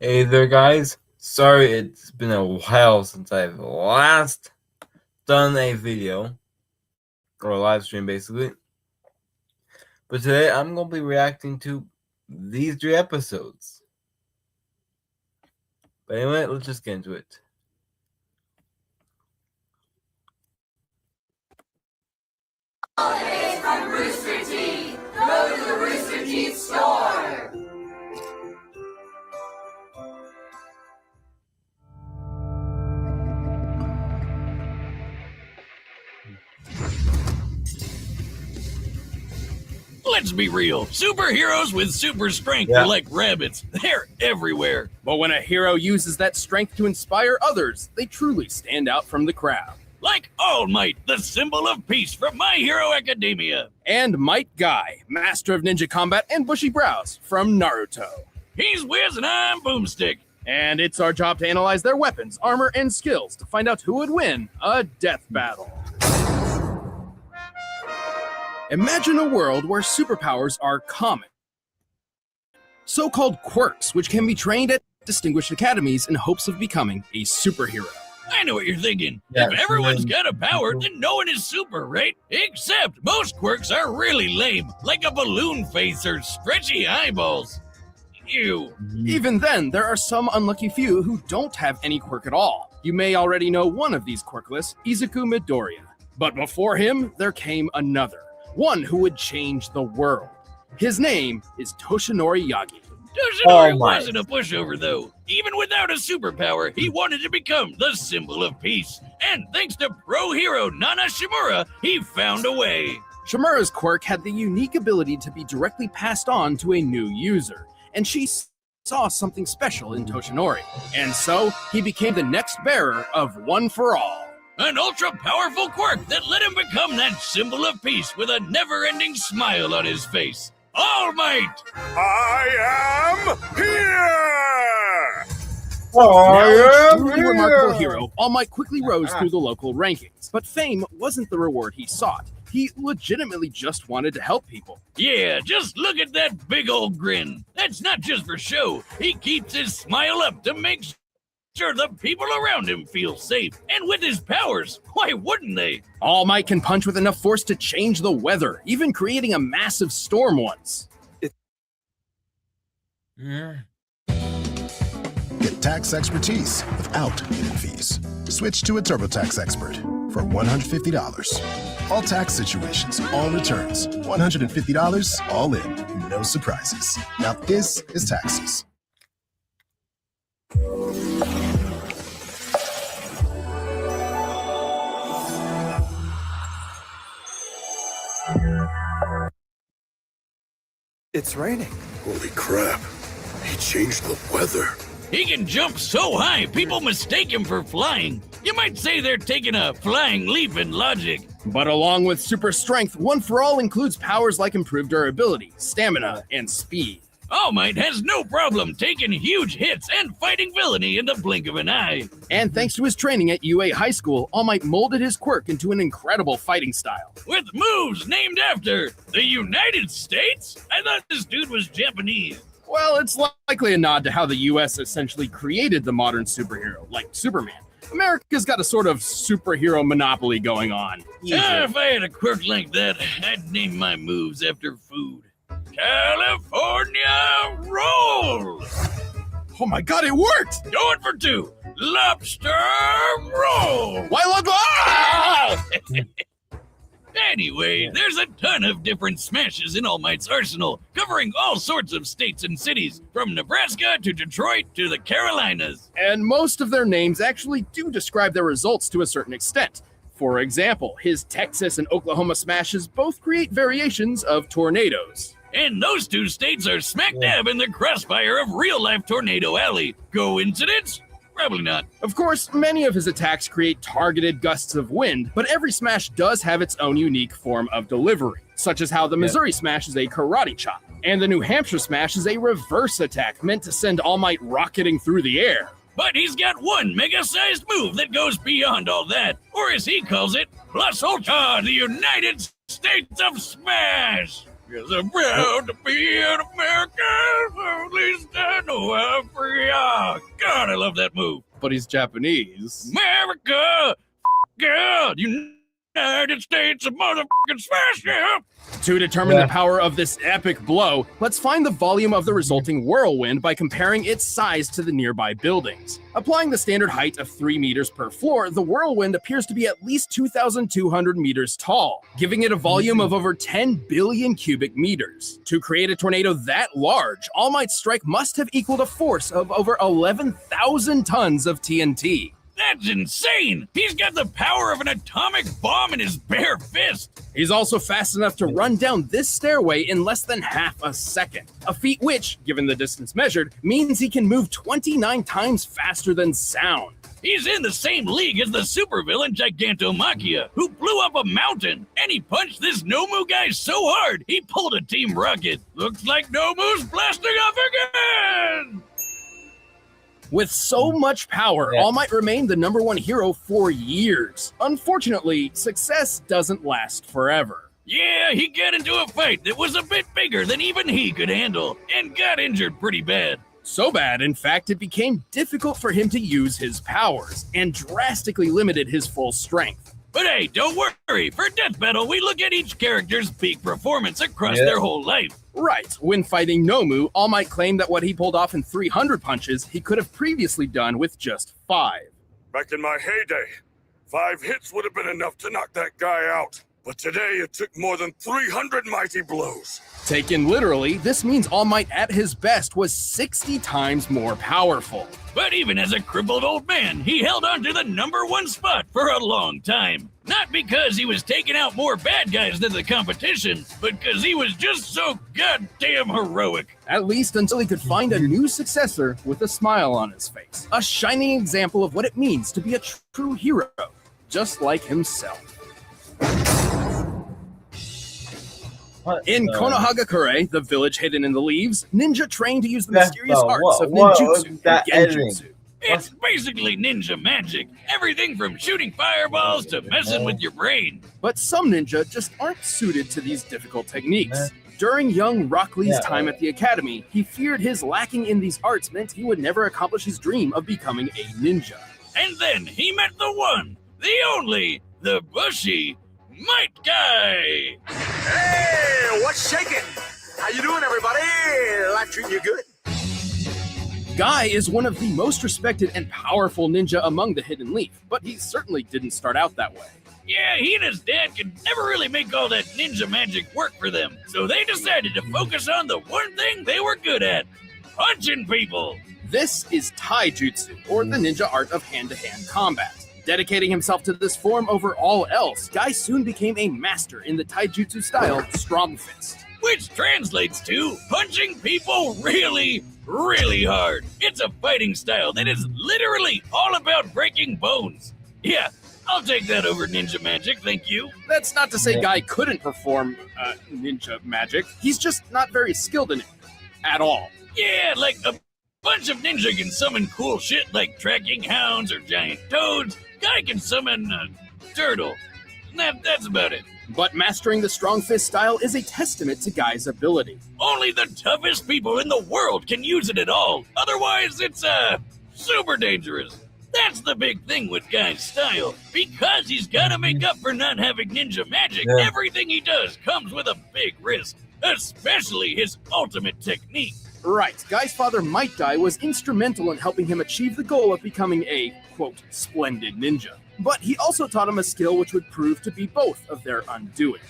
Hey there, guys. Sorry it's been a while since I've last done a video, or a live stream basically. But today I'm going to be reacting to these 3 episodes. But anyway, let's just get into it. Holidays from Rooster Teeth! Go to the Rooster Teeth store! Let's be real. Superheroes with super strength are like rabbits. They're everywhere. But when a hero uses that strength to inspire others, they truly stand out from the crowd. Like All Might, the symbol of peace from My Hero Academia. And Might Guy, master of ninja combat and bushy brows from Naruto. He's Wiz and I'm Boomstick. And it's our job to analyze their weapons, armor, and skills to find out who would win a death battle. Imagine a world where superpowers are common. So-called quirks, which can be trained at distinguished academies in hopes of becoming a superhero. I know what you're thinking. Yeah, if everyone's got a power, then no one is super, right? Except most quirks are really lame, like a balloon face or stretchy eyeballs. Ew. Even then, there are some unlucky few who don't have any quirk at all. You may already know one of these quirkless, Izuku Midoriya. But before him, there came another. One who would change the world. His name is Toshinori Yagi. Toshinori wasn't a pushover, though. Even without a superpower, he wanted to become the symbol of peace. And thanks to pro hero Nana Shimura, he found a way. Shimura's quirk had the unique ability to be directly passed on to a new user, and she saw something special in Toshinori. And so, he became the next bearer of One for All. An ultra-powerful quirk that let him become that symbol of peace with a never-ending smile on his face. All Might! I am here! Now, a truly remarkable hero, All Might quickly rose through the local rankings. But fame wasn't the reward he sought. He legitimately just wanted to help people. Yeah, just look at that big old grin. That's not just for show. He keeps his smile up to make sure the people around him feel safe. And with his powers, why wouldn't they? All Might can punch with enough force to change the weather, even creating a massive storm once. Get tax expertise without hidden fees. Switch to a TurboTax expert for $150. All tax situations, all returns, $150 all in, no surprises. Now this is taxes. It's raining. Holy crap. He changed the weather. He can jump so high, people mistake him for flying. You might say they're taking a flying leap in logic. But along with super strength, One for All includes powers like improved durability, stamina, and speed. All Might has no problem taking huge hits and fighting villainy in the blink of an eye. And thanks to his training at UA High School, All Might molded his quirk into an incredible fighting style. With moves named after the United States? I thought this dude was Japanese. Well, it's likely a nod to how the US essentially created the modern superhero, like Superman. America's got a sort of superhero monopoly going on. If I had a quirk like that, I'd name my moves after food. California Roll! Oh my god, it worked! Going for 2. Lobster Roll! Why look? Ah! Anyway, there's a ton of different smashes in All Might's arsenal, covering all sorts of states and cities, from Nebraska to Detroit to the Carolinas. And most of their names actually do describe their results to a certain extent. For example, his Texas and Oklahoma smashes both create variations of tornadoes. And those 2 states are smack dab in the crossfire of real-life Tornado Alley. Coincidence? Probably not. Of course, many of his attacks create targeted gusts of wind, but every smash does have its own unique form of delivery, such as how the Missouri smash is a karate chop, and the New Hampshire smash is a reverse attack meant to send All Might rocketing through the air. But he's got one mega-sized move that goes beyond all that, or as he calls it, Plus Ultra, the United States of Smash! Yes, I'm proud to be an American, at least I God, I love that move. But he's Japanese. America, God, United States of motherfucking spaceship. To determine the power of this epic blow, let's find the volume of the resulting whirlwind by comparing its size to the nearby buildings. Applying the standard height of 3 meters per floor, the whirlwind appears to be at least 2,200 meters tall, giving it a volume of over 10 billion cubic meters. To create a tornado that large, All Might's strike must have equaled a force of over 11,000 tons of TNT. That's insane! He's got the power of an atomic bomb in his bare fist! He's also fast enough to run down this stairway in less than half a second. A feat which, given the distance measured, means he can move 29 times faster than sound. He's in the same league as the supervillain Gigantomachia, who blew up a mountain, and he punched this Nomu guy so hard, he pulled a Team Rocket. Looks like Nomu's blasting off again! With so much power, All Might remained the #1 hero for years. Unfortunately, success doesn't last forever. Yeah, he got into a fight that was a bit bigger than even he could handle, and got injured pretty bad. So bad, in fact, it became difficult for him to use his powers, and drastically limited his full strength. But hey, don't worry, for Death Battle, we look at each character's peak performance across their whole life. Right, when fighting Nomu, All Might claimed that what he pulled off in 300 punches, he could have previously done with just 5. Back in my heyday, 5 hits would have been enough to knock that guy out. But today it took more than 300 mighty blows. Taken literally, this means All Might at his best was 60 times more powerful. But even as a crippled old man, he held on to the #1 spot for a long time. Not because he was taking out more bad guys than the competition, but because he was just so goddamn heroic. At least until he could find a new successor with a smile on his face. A shining example of what it means to be a true hero, just like himself. In Konohagakure, the village hidden in the leaves, ninja train to use the mysterious arts of ninjutsu and genjutsu. It's basically ninja magic. Everything from shooting fireballs to messing with your brain. But some ninja just aren't suited to these difficult techniques. During young Rock Lee's time at the academy, he feared his lacking in these arts meant he would never accomplish his dream of becoming a ninja. And then he met the one, the only, the bushy Might Guy. Hey, what's shaking? How you doing, everybody? Life treating you good? Guy is one of the most respected and powerful ninja among the Hidden Leaf, but he certainly didn't start out that way. Yeah, he and his dad could never really make all that ninja magic work for them, so they decided to focus on the one thing they were good at, punching people. This is taijutsu, or the ninja art of hand-to-hand combat. Dedicating himself to this form over all else, Guy soon became a master in the taijutsu style Strong Fist. Which translates to punching people really, really hard. It's a fighting style that is literally all about breaking bones. Yeah, I'll take that over ninja magic, thank you. That's not to say Guy couldn't perform ninja magic. He's just not very skilled in it. At all. Yeah, like a bunch of ninja can summon cool shit like tracking hounds or giant toads. Guy can summon a turtle. That's about it. But mastering the Strong Fist style is a testament to Guy's ability. Only the toughest people in the world can use it at all. Otherwise, it's, super dangerous. That's the big thing with Guy's style. Because he's gotta make up for not having ninja magic, everything he does comes with a big risk. Especially his ultimate technique. Right, Guy's father Might Guy was instrumental in helping him achieve the goal of becoming a, quote, splendid ninja. But he also taught him a skill which would prove to be both of their undoing.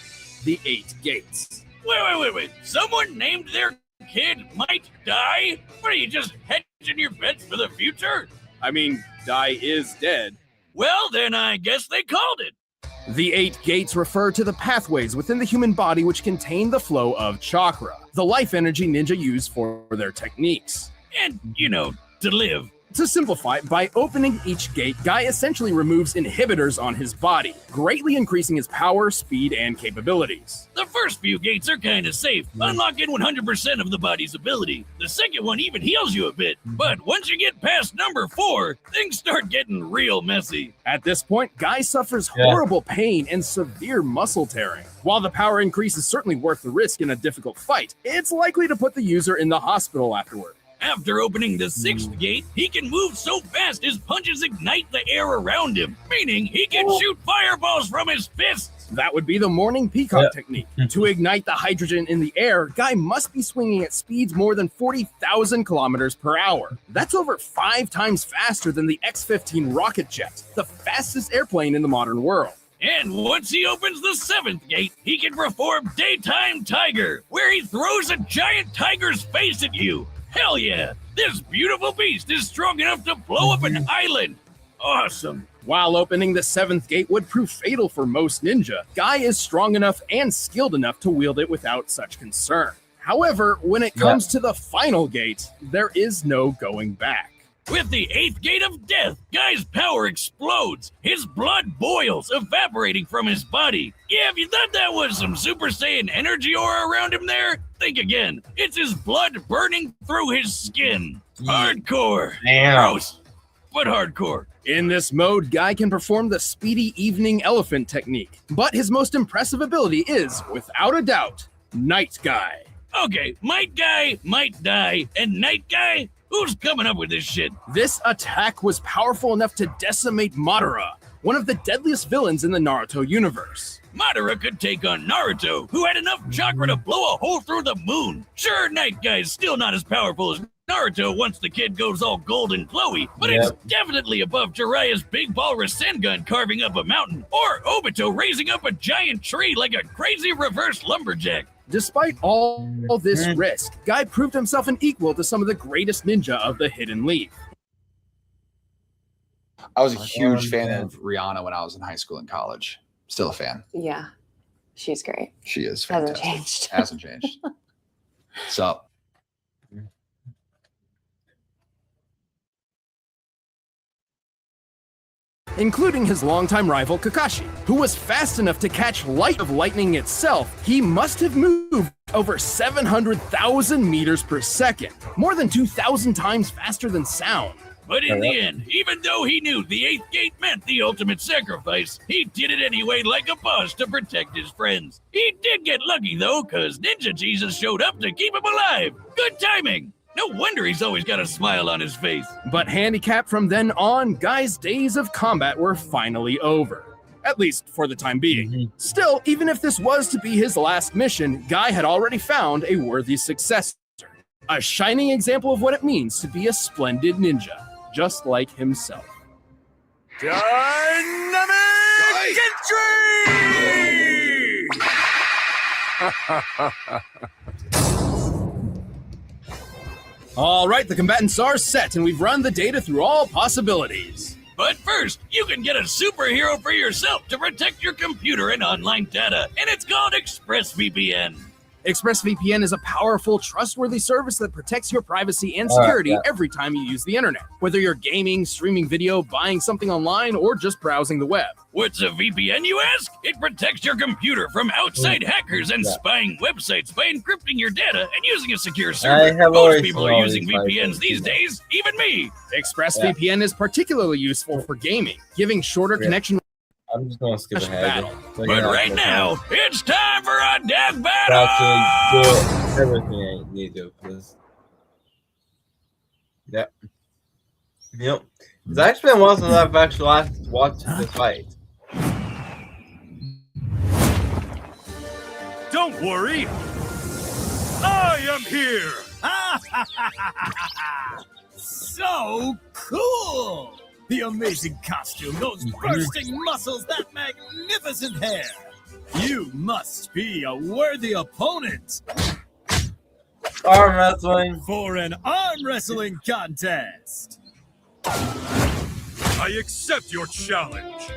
The 8 Gates. Wait. Someone named their kid Might Die? What are you, just hedging your bets for the future? I mean, Die is dead. Well, then I guess they called it. The 8 Gates refer to the pathways within the human body which contain the flow of chakra, the life energy ninja use for their techniques. And, to live. To simplify, by opening each gate, Guy essentially removes inhibitors on his body, greatly increasing his power, speed, and capabilities. The first few gates are kinda safe, unlocking 100% of the body's ability. The second one even heals you a bit, but once you get past number 4, things start getting real messy. At this point, Guy suffers horrible pain and severe muscle tearing. While the power increase is certainly worth the risk in a difficult fight, it's likely to put the user in the hospital afterward. After opening the 6th gate, he can move so fast his punches ignite the air around him, meaning he can shoot fireballs from his fists. That would be the morning peacock technique. To ignite the hydrogen in the air, Guy must be swinging at speeds more than 40,000 kilometers per hour. That's over 5 times faster than the X-15 rocket jet, the fastest airplane in the modern world. And once he opens the 7th gate, he can perform Daytime Tiger, where he throws a giant tiger's face at you. Hell yeah! This beautiful beast is strong enough to blow up an island. Awesome. While opening the 7th gate would prove fatal for most ninja, Guy is strong enough and skilled enough to wield it without such concern. However, when it comes to the final gate, there is no going back. With the 8th gate of death, Guy's power explodes. His blood boils, evaporating from his body. Yeah, if you thought that was some Super Saiyan energy aura around him there, think again. It's his blood burning through his skin. Hardcore. Damn. Gross, but hardcore. In this mode, Guy can perform the speedy evening elephant technique, but his most impressive ability is, without a doubt, Night Guy. Okay, Might Guy, Might Die, and Night Guy? Who's coming up with this shit? This attack was powerful enough to decimate Madara, one of the deadliest villains in the Naruto universe. Madara could take on Naruto, who had enough chakra to blow a hole through the moon. Sure, Night Guy's still not as powerful as Naruto once the kid goes all gold and glowy, but it's definitely above Jiraiya's big ball Rasengan carving up a mountain, or Obito raising up a giant tree like a crazy reverse lumberjack. Despite all this risk, Guy proved himself an equal to some of the greatest ninja of the Hidden Leaf. I was a huge fan of Rihanna when I was in high school and college. Still a fan. Yeah, she's great. She is Hasn't fantastic. changed. Hasn't changed. What's up? Including his longtime rival Kakashi, who was fast enough to catch light of lightning itself. He must have moved over 700,000 meters per second, more than 2,000 times faster than sound. But in the end, even though he knew the 8th gate meant the ultimate sacrifice, he did it anyway like a boss to protect his friends. He did get lucky though, cause Ninja Jesus showed up to keep him alive. Good timing. No wonder he's always got a smile on his face. But handicapped from then on, Guy's days of combat were finally over. At least for the time being. Still, even if this was to be his last mission, Guy had already found a worthy successor. A shining example of what it means to be a splendid ninja, just like himself. Dynamic entry! All right, the combatants are set, and we've run the data through all possibilities. But first, you can get a superhero for yourself to protect your computer and online data, and it's called ExpressVPN. ExpressVPN is a powerful, trustworthy service that protects your privacy and security every time you use the internet. Whether you're gaming, streaming video, buying something online, or just browsing the web. What's a VPN, you ask? It protects your computer from outside hackers and spying websites by encrypting your data and using a secure server. Most people are using VPNs these days, even me. ExpressVPN is particularly useful for gaming, giving shorter connection. I'm just gonna skip ahead. But right now, it's time for a death battle! Actually, do everything I need to for this. Yep. It's actually been a while since I've actually watched this fight. Don't worry, I am here! So cool! The amazing costume, those bursting muscles, that magnificent hair. You must be a worthy opponent Arm wrestling. for an arm wrestling contest. I accept your challenge.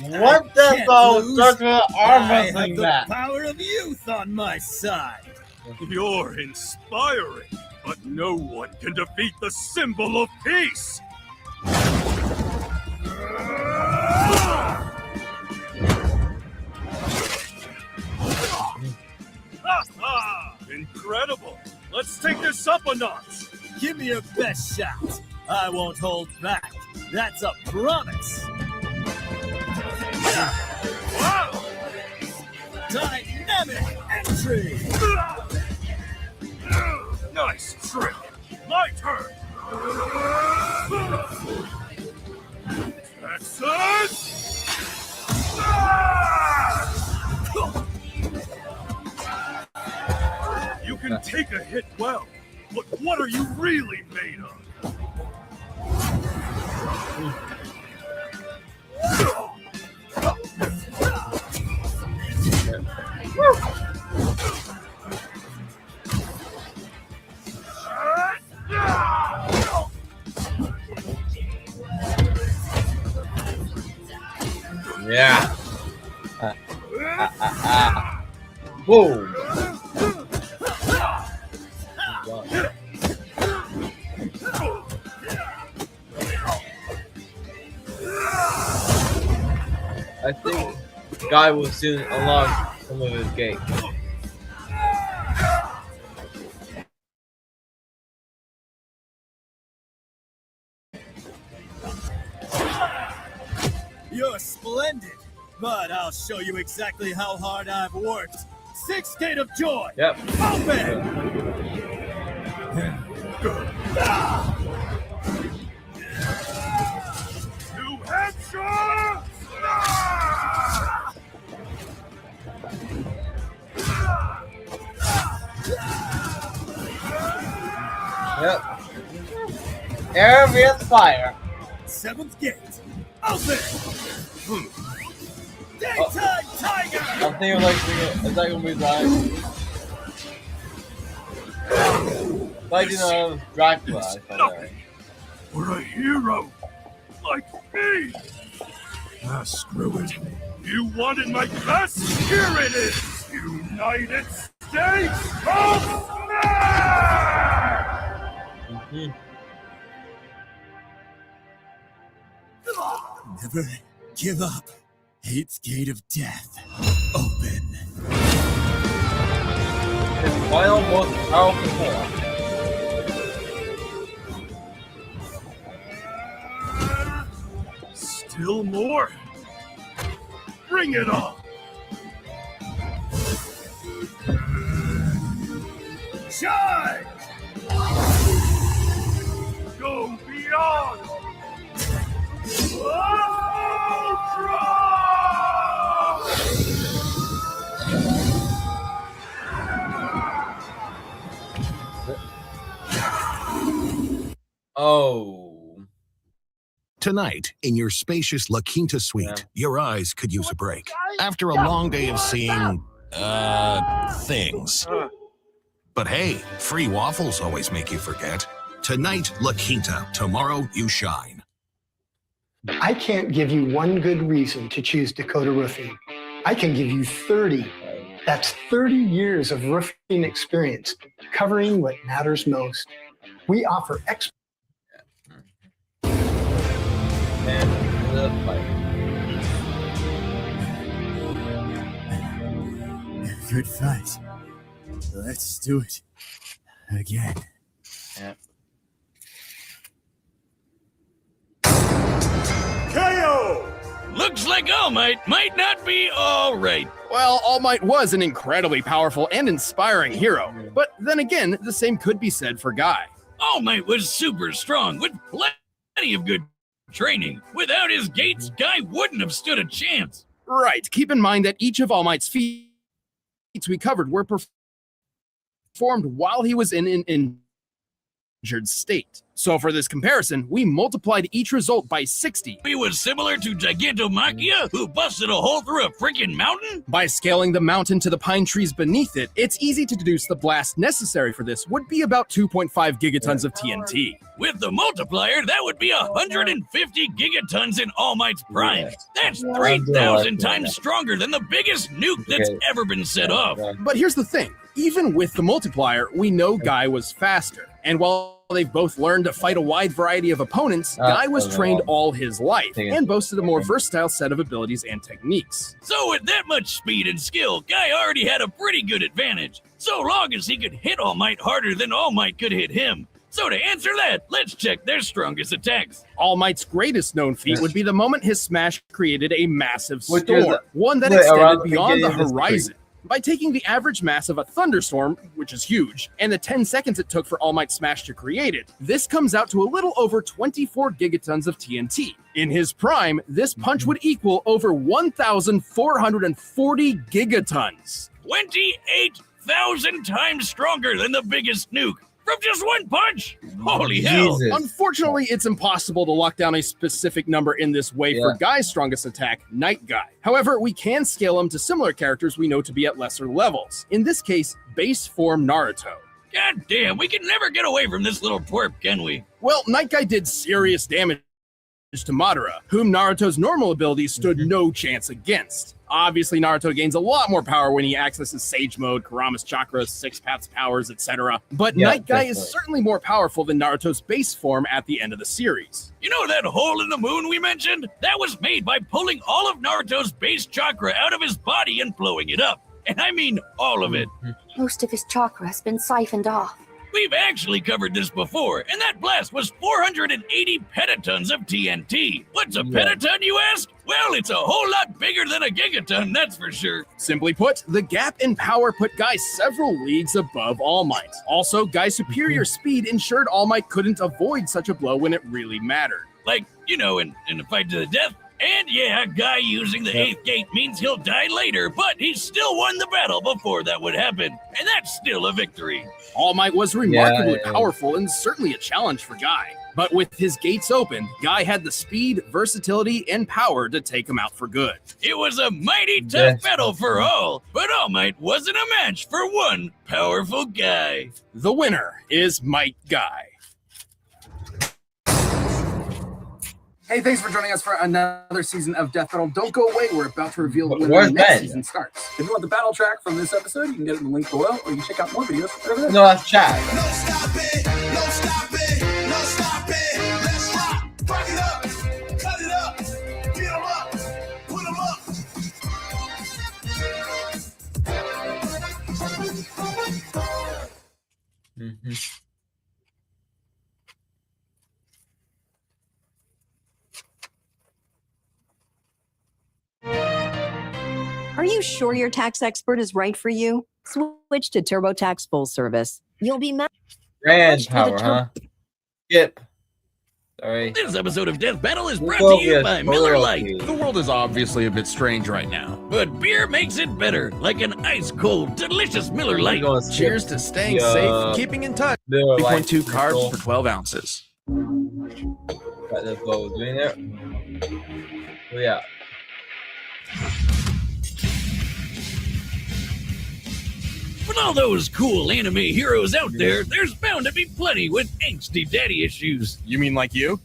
What the Can't hell lose. starts with arm I wrestling have the match? power of youth on my side. You're inspiring, but no one can defeat the symbol of peace. Incredible! Let's take this up a notch. Give me your best shot. I won't hold back. That's a promise. Wow! entry! Nice trick. My turn. Texas! You can take a hit well, but what are you really made of? Yeah. Whoa. I think Guy will soon unlock some of his gates. You're splendid, but I'll show you exactly how hard I've worked. Sixth gate of joy. Yep. Open! New Hampshire! Yep. Air vs. fire. Seventh gate. Open! Daytime tiger! I'm thinking like, is that gonna be right? Legend of Dracula. I thought that. For a hero like me. Ah, screw it. You wanted my best? Here it is. United States of Smash! Never give up. Eighth gate of death. Open. His final most powerful form. Still more. Bring it on. Shine! Go beyond! Ultra! Oh. Tonight, in your spacious La Quinta suite, your eyes could use a break. After a long day of seeing, things. But hey, free waffles always make you forget. Tonight, La Quinta. Tomorrow, you shine. I can't give you one good reason to choose Dakota Roofing. I can give you 30. That's 30 years of roofing experience, covering what matters most. We offer And the fight. Good fight. Let's do it again. Yeah. KO! Looks like All Might might not be all right. Well, All Might was an incredibly powerful and inspiring hero, but then again, the same could be said for Guy. All Might was super strong with plenty of good training. Without his gates, Guy wouldn't have stood a chance. Right, keep in mind that each of All Might's feats we covered were performed while he was in an injured state. So for this comparison, we multiplied each result by 60. He was similar to Gigantomachia, who busted a hole through a freaking mountain? By scaling the mountain to the pine trees beneath it, it's easy to deduce the blast necessary for this would be about 2.5 gigatons of TNT. With the multiplier, that would be 150 gigatons in All Might's prime. That's 3,000 times stronger than the biggest nuke that's ever been set off. But here's the thing. Even with the multiplier, we know Guy was faster. And while they've both learned to fight a wide variety of opponents, Guy was trained all his life and boasted a more versatile set of abilities and techniques. So with that much speed and skill, Guy already had a pretty good advantage, so long as he could hit All Might harder than All Might could hit him. So to answer that, let's check their strongest attacks. All Might's greatest known feat would be the moment his smash created a massive storm, one that extended beyond the horizon. By taking the average mass of a thunderstorm, which is huge, and the 10 seconds it took for All Might's smash to create it, this comes out to a little over 24 gigatons of TNT. In his prime, this punch would equal over 1,440 gigatons. 28,000 times stronger than the biggest nuke. From just one punch? Holy hell. Unfortunately, it's impossible to lock down a specific number in this way for Guy's strongest attack, Night Guy. However, we can scale him to similar characters we know to be at lesser levels. In this case, base form Naruto. God damn, we can never get away from this little twerp, can we? Well, Night Guy did serious damage to Madara, whom Naruto's normal abilities stood no chance against. Obviously, Naruto gains a lot more power when he accesses Sage Mode, Kurama's chakras, Six Paths powers, etc. But Night Guy is certainly more powerful than Naruto's base form at the end of the series. You know that hole in the moon we mentioned? That was made by pulling all of Naruto's base chakra out of his body and blowing it up. And I mean all of it. Most of his chakra has been siphoned off. We've actually covered this before, and that blast was 480 petatons of TNT. What's a petaton, you ask? Well, it's a whole lot bigger than a gigaton, that's for sure. Simply put, the gap in power put Guy several leagues above All Might. Also, Guy's superior speed ensured All Might couldn't avoid such a blow when it really mattered. Like, you know, in a fight to the death. And yeah, Guy using the 8th gate means he'll die later, but he still won the battle before that would happen. And that's still a victory. All Might was remarkably powerful and certainly a challenge for Guy. But with his gates open, Guy had the speed, versatility, and power to take him out for good. It was a mighty tough battle for all, but All Might wasn't a match for one powerful guy. The winner is Might Guy. Hey, thanks for joining us for another season of Death Battle. Don't go away. We're about to reveal when the next season starts. If you want the battle track from this episode, you can get it in the link below, or you can check out more videos over there. No, that's chat. No stop it, no stop it, no stop it. Let's rock, rock it up, cut it up, beat 'em up, put 'em up. Are you sure your tax expert is right for you? Switch to TurboTax Full Service. You'll be matched. Grand power, huh? Skip. Sorry. This episode of Death Battle is brought to you by Miller Lite. The world is obviously a bit strange right now. But beer makes it better, like an ice-cold, delicious Miller Lite. Cheers to staying safe, keeping in touch. 3.2 carbs for 12 ounces. Got the goal doing there. Oh, yeah. With all those cool anime heroes out there, there's bound to be plenty with angsty daddy issues. You mean like you?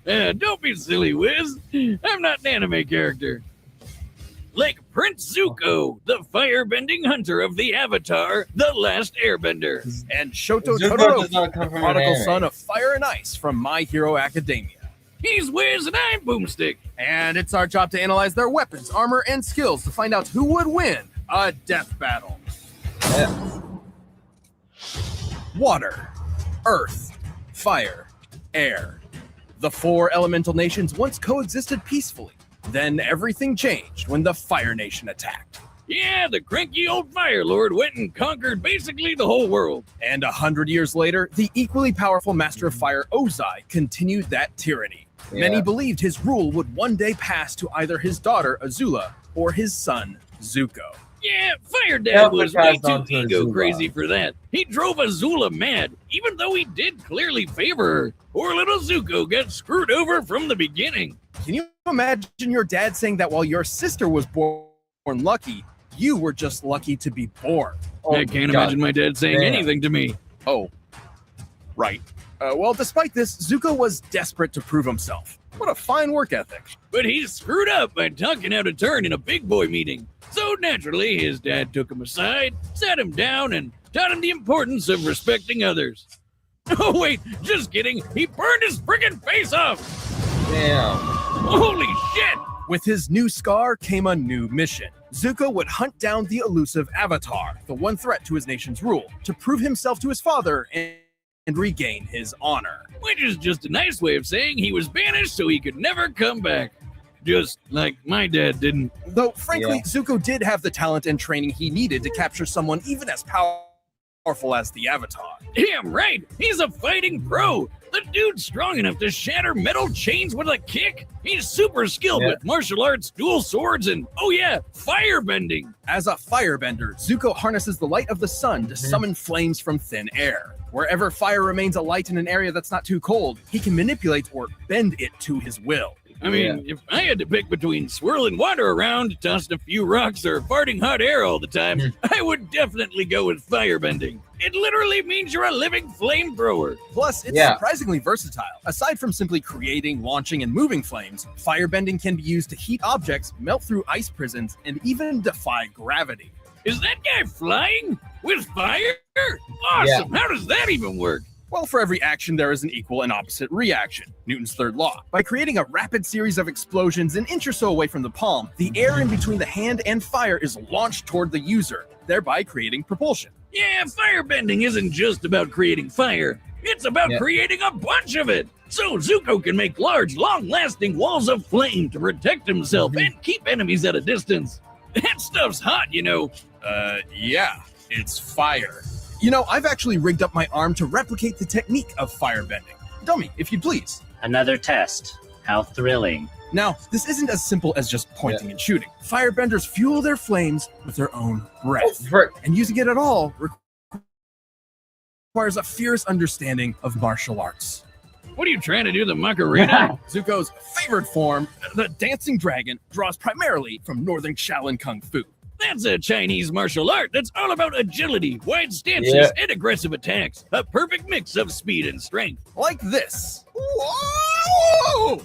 Don't be silly, Wiz. I'm not an anime character. Like Prince Zuko, the firebending hunter of the Avatar, The Last Airbender. And Shoto Zuko Todoroki, does not come the from an prodigal anime. son of Fire and Ice from My Hero Academia. He's Wiz and I'm Boomstick. And it's our job to analyze their weapons, armor, and skills to find out who would win a death battle. Water, earth, fire, air. The 4 elemental nations once coexisted peacefully. Then everything changed when the Fire Nation attacked. Yeah, the cranky old Fire Lord went and conquered basically the whole world. And 100 years later, the equally powerful Master of Fire Ozai continued that tyranny. Many believed his rule would one day pass to either his daughter Azula or his son Zuko. Yeah, Fire Dad was way too ego crazy for that. He drove Azula mad, even though he did clearly favor her. Poor little Zuko got screwed over from the beginning. Can you imagine your dad saying that while your sister was born lucky, you were just lucky to be born? I can't imagine my dad saying anything to me. Oh, right. Well, despite this, Zuko was desperate to prove himself. What a fine work ethic. But he screwed up by talking out of turn in a big boy meeting. So naturally, his dad took him aside, sat him down, and taught him the importance of respecting others. Oh wait, just kidding. He burned his friggin' face off. Damn. Holy shit. With his new scar came a new mission. Zuko would hunt down the elusive Avatar, the one threat to his nation's rule, to prove himself to his father and regain his honor. Which is just a nice way of saying he was banished so he could never come back. just like my dad didn't. Though, frankly, Zuko did have the talent and training he needed to capture someone even as powerful as the Avatar. Damn right, he's a fighting pro. The dude's strong enough to shatter metal chains with a kick. He's super skilled with martial arts, dual swords, and, oh yeah, firebending. As a firebender, Zuko harnesses the light of the sun to summon flames from thin air. Wherever fire remains alight in an area that's not too cold, he can manipulate or bend it to his will. I mean, if I had to pick between swirling water around, tossing a few rocks, or farting hot air all the time, I would definitely go with firebending. It literally means you're a living flamethrower. Plus, it's surprisingly versatile. Aside from simply creating, launching, and moving flames, firebending can be used to heat objects, melt through ice prisons, and even defy gravity. Is that guy flying? With fire? Awesome! How does that even work? Well, for every action, there is an equal and opposite reaction. Newton's third law. By creating a rapid series of explosions an inch or so away from the palm, the air in between the hand and fire is launched toward the user, thereby creating propulsion. Yeah, firebending isn't just about creating fire. It's about creating a bunch of it. So Zuko can make large, long-lasting walls of flame to protect himself and keep enemies at a distance. That stuff's hot, you know. Yeah, it's fire. You know, I've actually rigged up my arm to replicate the technique of firebending. Dummy, if you'd please. Another test. How thrilling. Now, this isn't as simple as just pointing and shooting. Firebenders fuel their flames with their own breath. And using it at all requires a fierce understanding of martial arts. What are you trying to do, the Macarena? Zuko's favorite form, the dancing dragon, draws primarily from northern Shaolin Kung Fu. That's a Chinese martial art that's all about agility, wide stances, and aggressive attacks. A perfect mix of speed and strength. Like this. Whoa!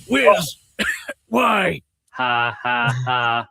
Whiz. Why? Ha ha ha.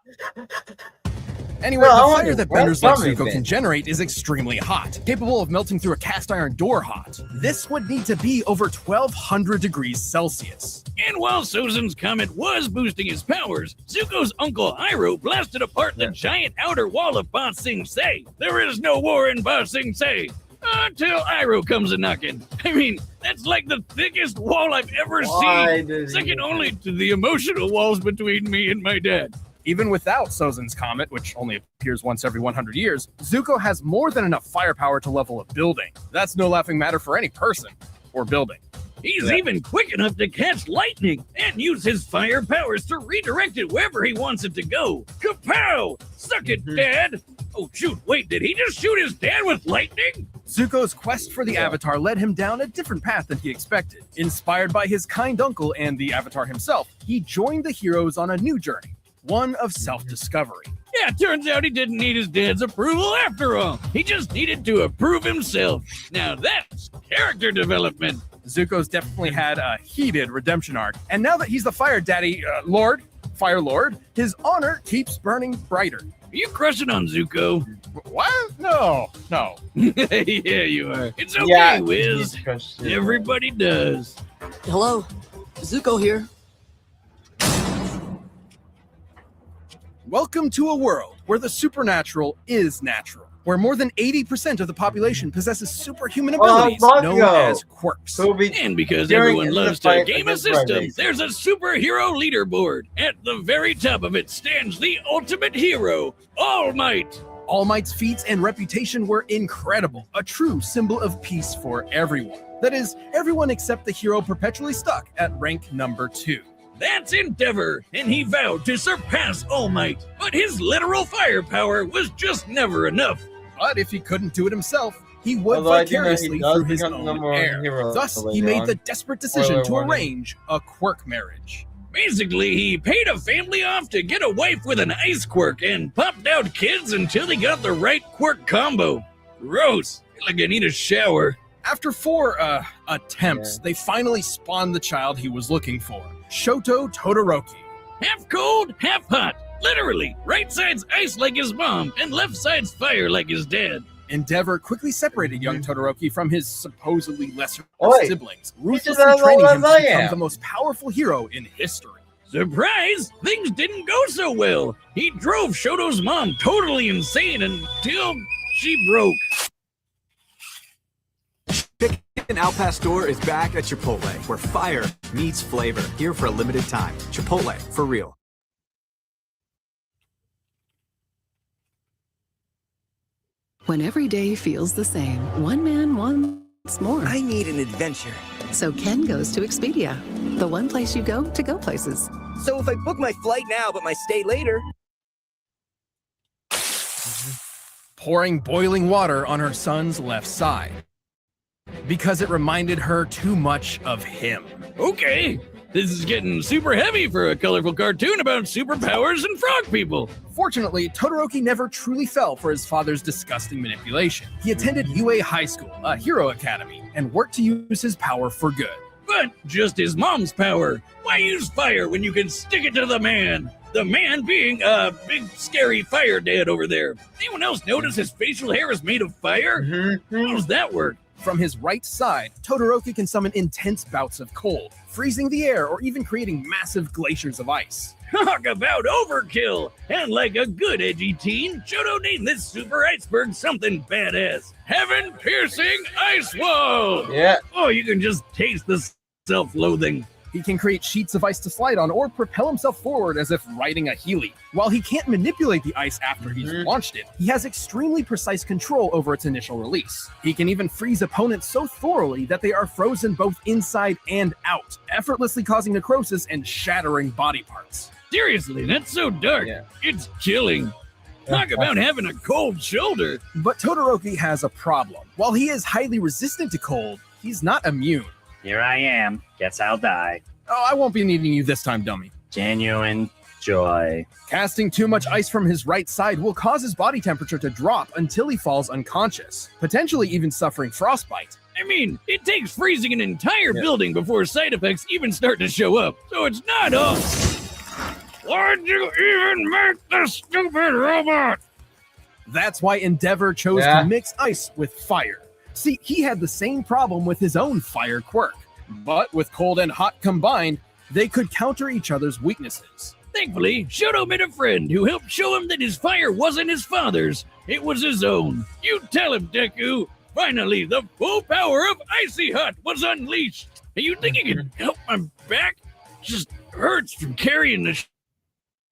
Anyway, the fire that benders like Zuko can generate is extremely hot, capable of melting through a cast iron door hot. This would need to be over 1200 degrees Celsius. And while Sozin's comet was boosting his powers, Zuko's uncle Iroh blasted apart the giant outer wall of Ba Sing Se. There is no war in Ba Sing Se. Until Iroh comes a-knocking. I mean, that's like the thickest wall I've ever seen. Second only to the emotional walls between me and my dad. Even without Sozin's comet, which only appears once every 100 years, Zuko has more than enough firepower to level a building. That's no laughing matter for any person or building. He's even quick enough to catch lightning and use his fire powers to redirect it wherever he wants it to go. Kapow! Suck it, Dad! Oh, shoot, wait, did he just shoot his dad with lightning? Zuko's quest for the Avatar led him down a different path than he expected. Inspired by his kind uncle and the Avatar himself, he joined the heroes on a new journey. One of self-discovery. Yeah, turns out he didn't need his dad's approval after all. He just needed to approve himself. Now that's character development. Zuko's definitely had a heated redemption arc. And now that he's the Fire Daddy, Fire Lord, his honor keeps burning brighter. Are you crushing on Zuko? What? No. Yeah, you are. It's okay, Wiz. Everybody does. Hello, Zuko here. Welcome to a world where the supernatural is natural, where more than 80% of the population possesses superhuman abilities known as quirks. And because everyone loves to game a system, there's a superhero leaderboard. At the very top of it stands the ultimate hero, All Might. All Might's feats and reputation were incredible, a true symbol of peace for everyone. That is, everyone except the hero perpetually stuck at rank number 2. That's Endeavor, and he vowed to surpass All Might. But his literal firepower was just never enough. But if he couldn't do it himself, he would vicariously through his own heir. Thus, he made the desperate decision to arrange a quirk marriage. Basically, he paid a family off to get a wife with an ice quirk and popped out kids until he got the right quirk combo. Gross. I feel like I need a shower. After 4 attempts, they finally spawned the child he was looking for, Shoto Todoroki. Half cold, half hot. Literally, right side's ice like his mom, and left side's fire like his dad. Endeavor quickly separated young Todoroki from his supposedly lesser siblings, ruthlessly as training him to I become am. the most powerful hero in history. Surprise! Things didn't go so well. He drove Shoto's mom totally insane until she broke. Chicken Al Pastor is back at Chipotle, where fire meets flavor. Here for a limited time. Chipotle, for real. When every day feels the same, one man wants more. I need an adventure. So Ken goes to Expedia, the one place you go to go places. So if I book my flight now but my stay later... Pouring boiling water on her son's left side because it reminded her too much of him. Okay, this is getting super heavy for a colorful cartoon about superpowers and frog people. Fortunately, Todoroki never truly fell for his father's disgusting manipulation. He attended UA High School, a hero academy, and worked to use his power for good. But just his mom's power. Why use fire when you can stick it to the man? The man being a big, scary fire dad over there. Anyone else notice his facial hair is made of fire? How does that work? From his right side, Todoroki can summon intense bouts of cold, freezing the air or even creating massive glaciers of ice. Talk about overkill! And like a good edgy teen, Shoto named this super iceberg something badass. Heaven-piercing ice wall! Yeah. Oh, you can just taste the self-loathing. He can create sheets of ice to slide on or propel himself forward as if riding a Heeley. While he can't manipulate the ice after he's launched it, he has extremely precise control over its initial release. He can even freeze opponents so thoroughly that they are frozen both inside and out, effortlessly causing necrosis and shattering body parts. Seriously, that's so dark. Yeah. It's chilling. Talk about having a cold shoulder. But Todoroki has a problem. While he is highly resistant to cold, he's not immune. Here I am. Guess I'll die. Oh, I won't be needing you this time, dummy. Genuine joy. Casting too much ice from his right side will cause his body temperature to drop until he falls unconscious, potentially even suffering frostbite. I mean, it takes freezing an entire building before side effects even start to show up, so it's not all. Why'd you even make this stupid robot? That's why Endeavor chose to mix ice with fire. See, he had the same problem with his own fire quirk, but with cold and hot combined, they could counter each other's weaknesses. Thankfully, Shoto met a friend who helped show him that his fire wasn't his father's, it was his own. You tell him, Deku. Finally, the full power of Icy Hut was unleashed. You think you can help my back? Just hurts from carrying the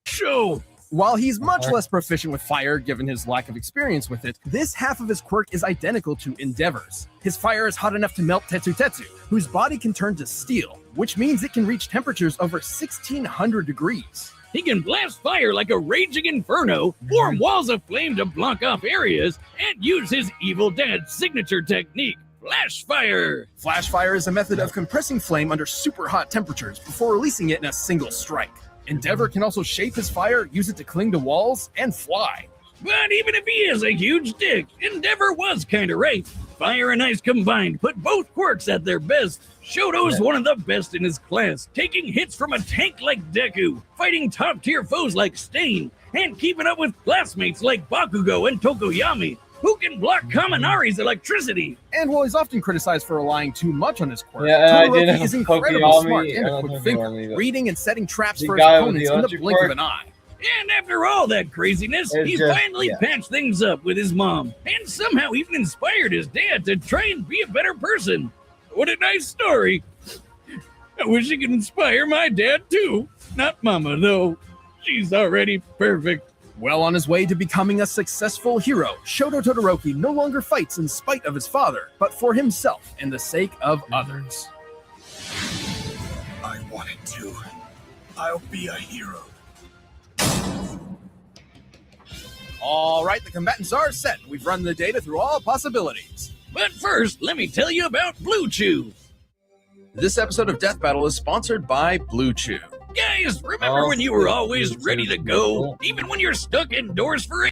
show. While he's much less proficient with fire given his lack of experience with it, this half of his quirk is identical to Endeavor's. His fire is hot enough to melt Tetsu, whose body can turn to steel, which means it can reach temperatures over 1600 degrees. He can blast fire like a raging inferno, form walls of flame to block off areas, and use his evil dad's signature technique, flash fire. Flash fire is a method of compressing flame under super hot temperatures before releasing it in a single strike. Endeavor can also shape his fire, use it to cling to walls, and fly. But even if he is a huge dick, Endeavor was kinda right. Fire and ice combined put both quirks at their best. Shoto's one of the best in his class, taking hits from a tank like Deku, fighting top-tier foes like Stain, and keeping up with classmates like Bakugo and Tokoyami, who can block Kaminari's electricity. And while he's often criticized for relying too much on his quirk, I did Todoroki have is a incredibly Tokoyami, smart and a quick thinker, either. reading and setting traps The for his guy with opponents the in the electric blink of quirk? an eye. And after all that craziness, It's he just- finally patched things up with his mom, and somehow even inspired his dad to try and be a better person. What a nice story. I wish he could inspire my dad too. Not Mama, though. She's already perfect. Well on his way to becoming a successful hero, Shoto Todoroki no longer fights in spite of his father, but for himself and the sake of others. I wanted to. I'll be a hero. All right, the combatants are set. We've run the data through all possibilities. But first, let me tell you about Blue Chew. This episode of Death Battle is sponsored by Blue Chew. Guys, remember when you were always ready to go, even when you're stuck indoors for a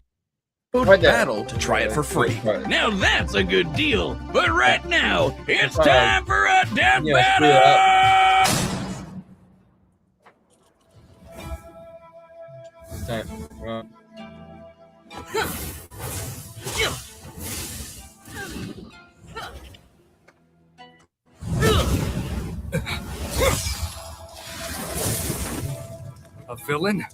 battle to try it for free. Now that's a good deal. But right now, it's time for a death Yeah, battle! It's time. Well, A villain?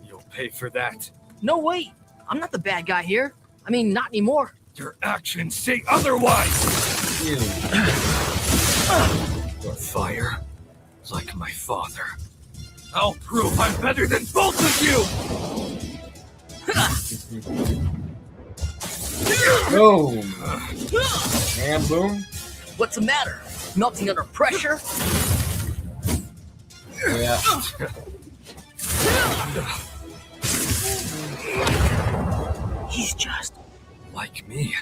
You'll pay for that. No, wait. I'm not the bad guy here. I mean, not anymore. Your actions say otherwise. Fire, like my father. I'll prove I'm better than both of you! Boom. And boom. What's the matter? Melting under pressure? Yeah. He's just like me.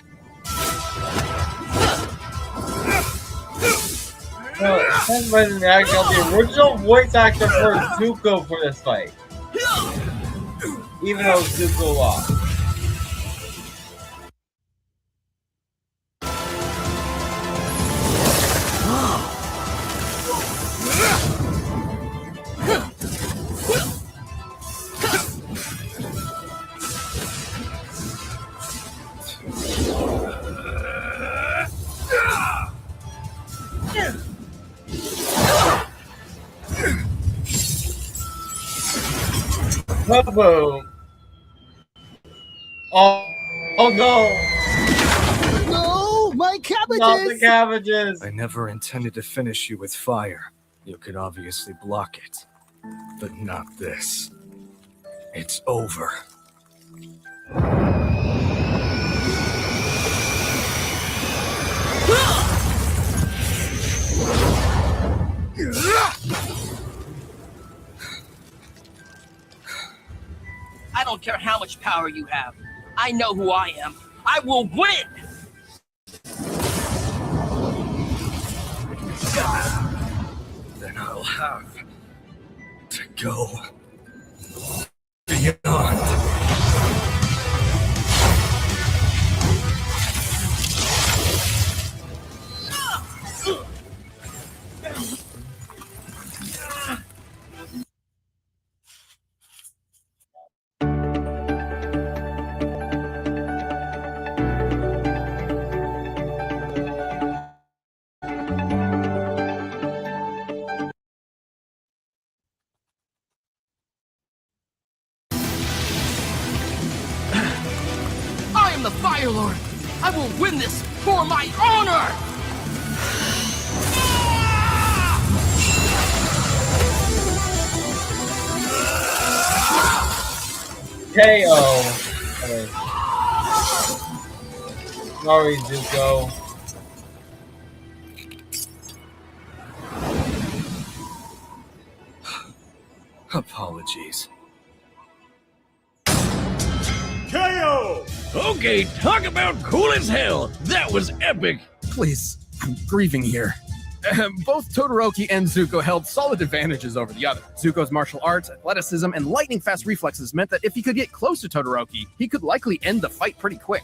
No, Resident Actor got the original voice actor for Zuko for this fight. Even though Zuko lost. Boom. Oh no! No, my cabbages! Not the cabbages! I never intended to finish you with fire. You could obviously block it. But not this. It's over. I don't care how much power you have. I know who I am. I will win! Then I'll have to go beyond. I am the Fire Lord! I will win this for my honor! KO. Sorry, Zuko. Apologies. KO! Okay, talk about cool as hell. That was epic. Please, I'm grieving here. Both Todoroki and Zuko held solid advantages over the other. Zuko's martial arts, athleticism, and lightning-fast reflexes meant that if he could get close to Todoroki, he could likely end the fight pretty quick.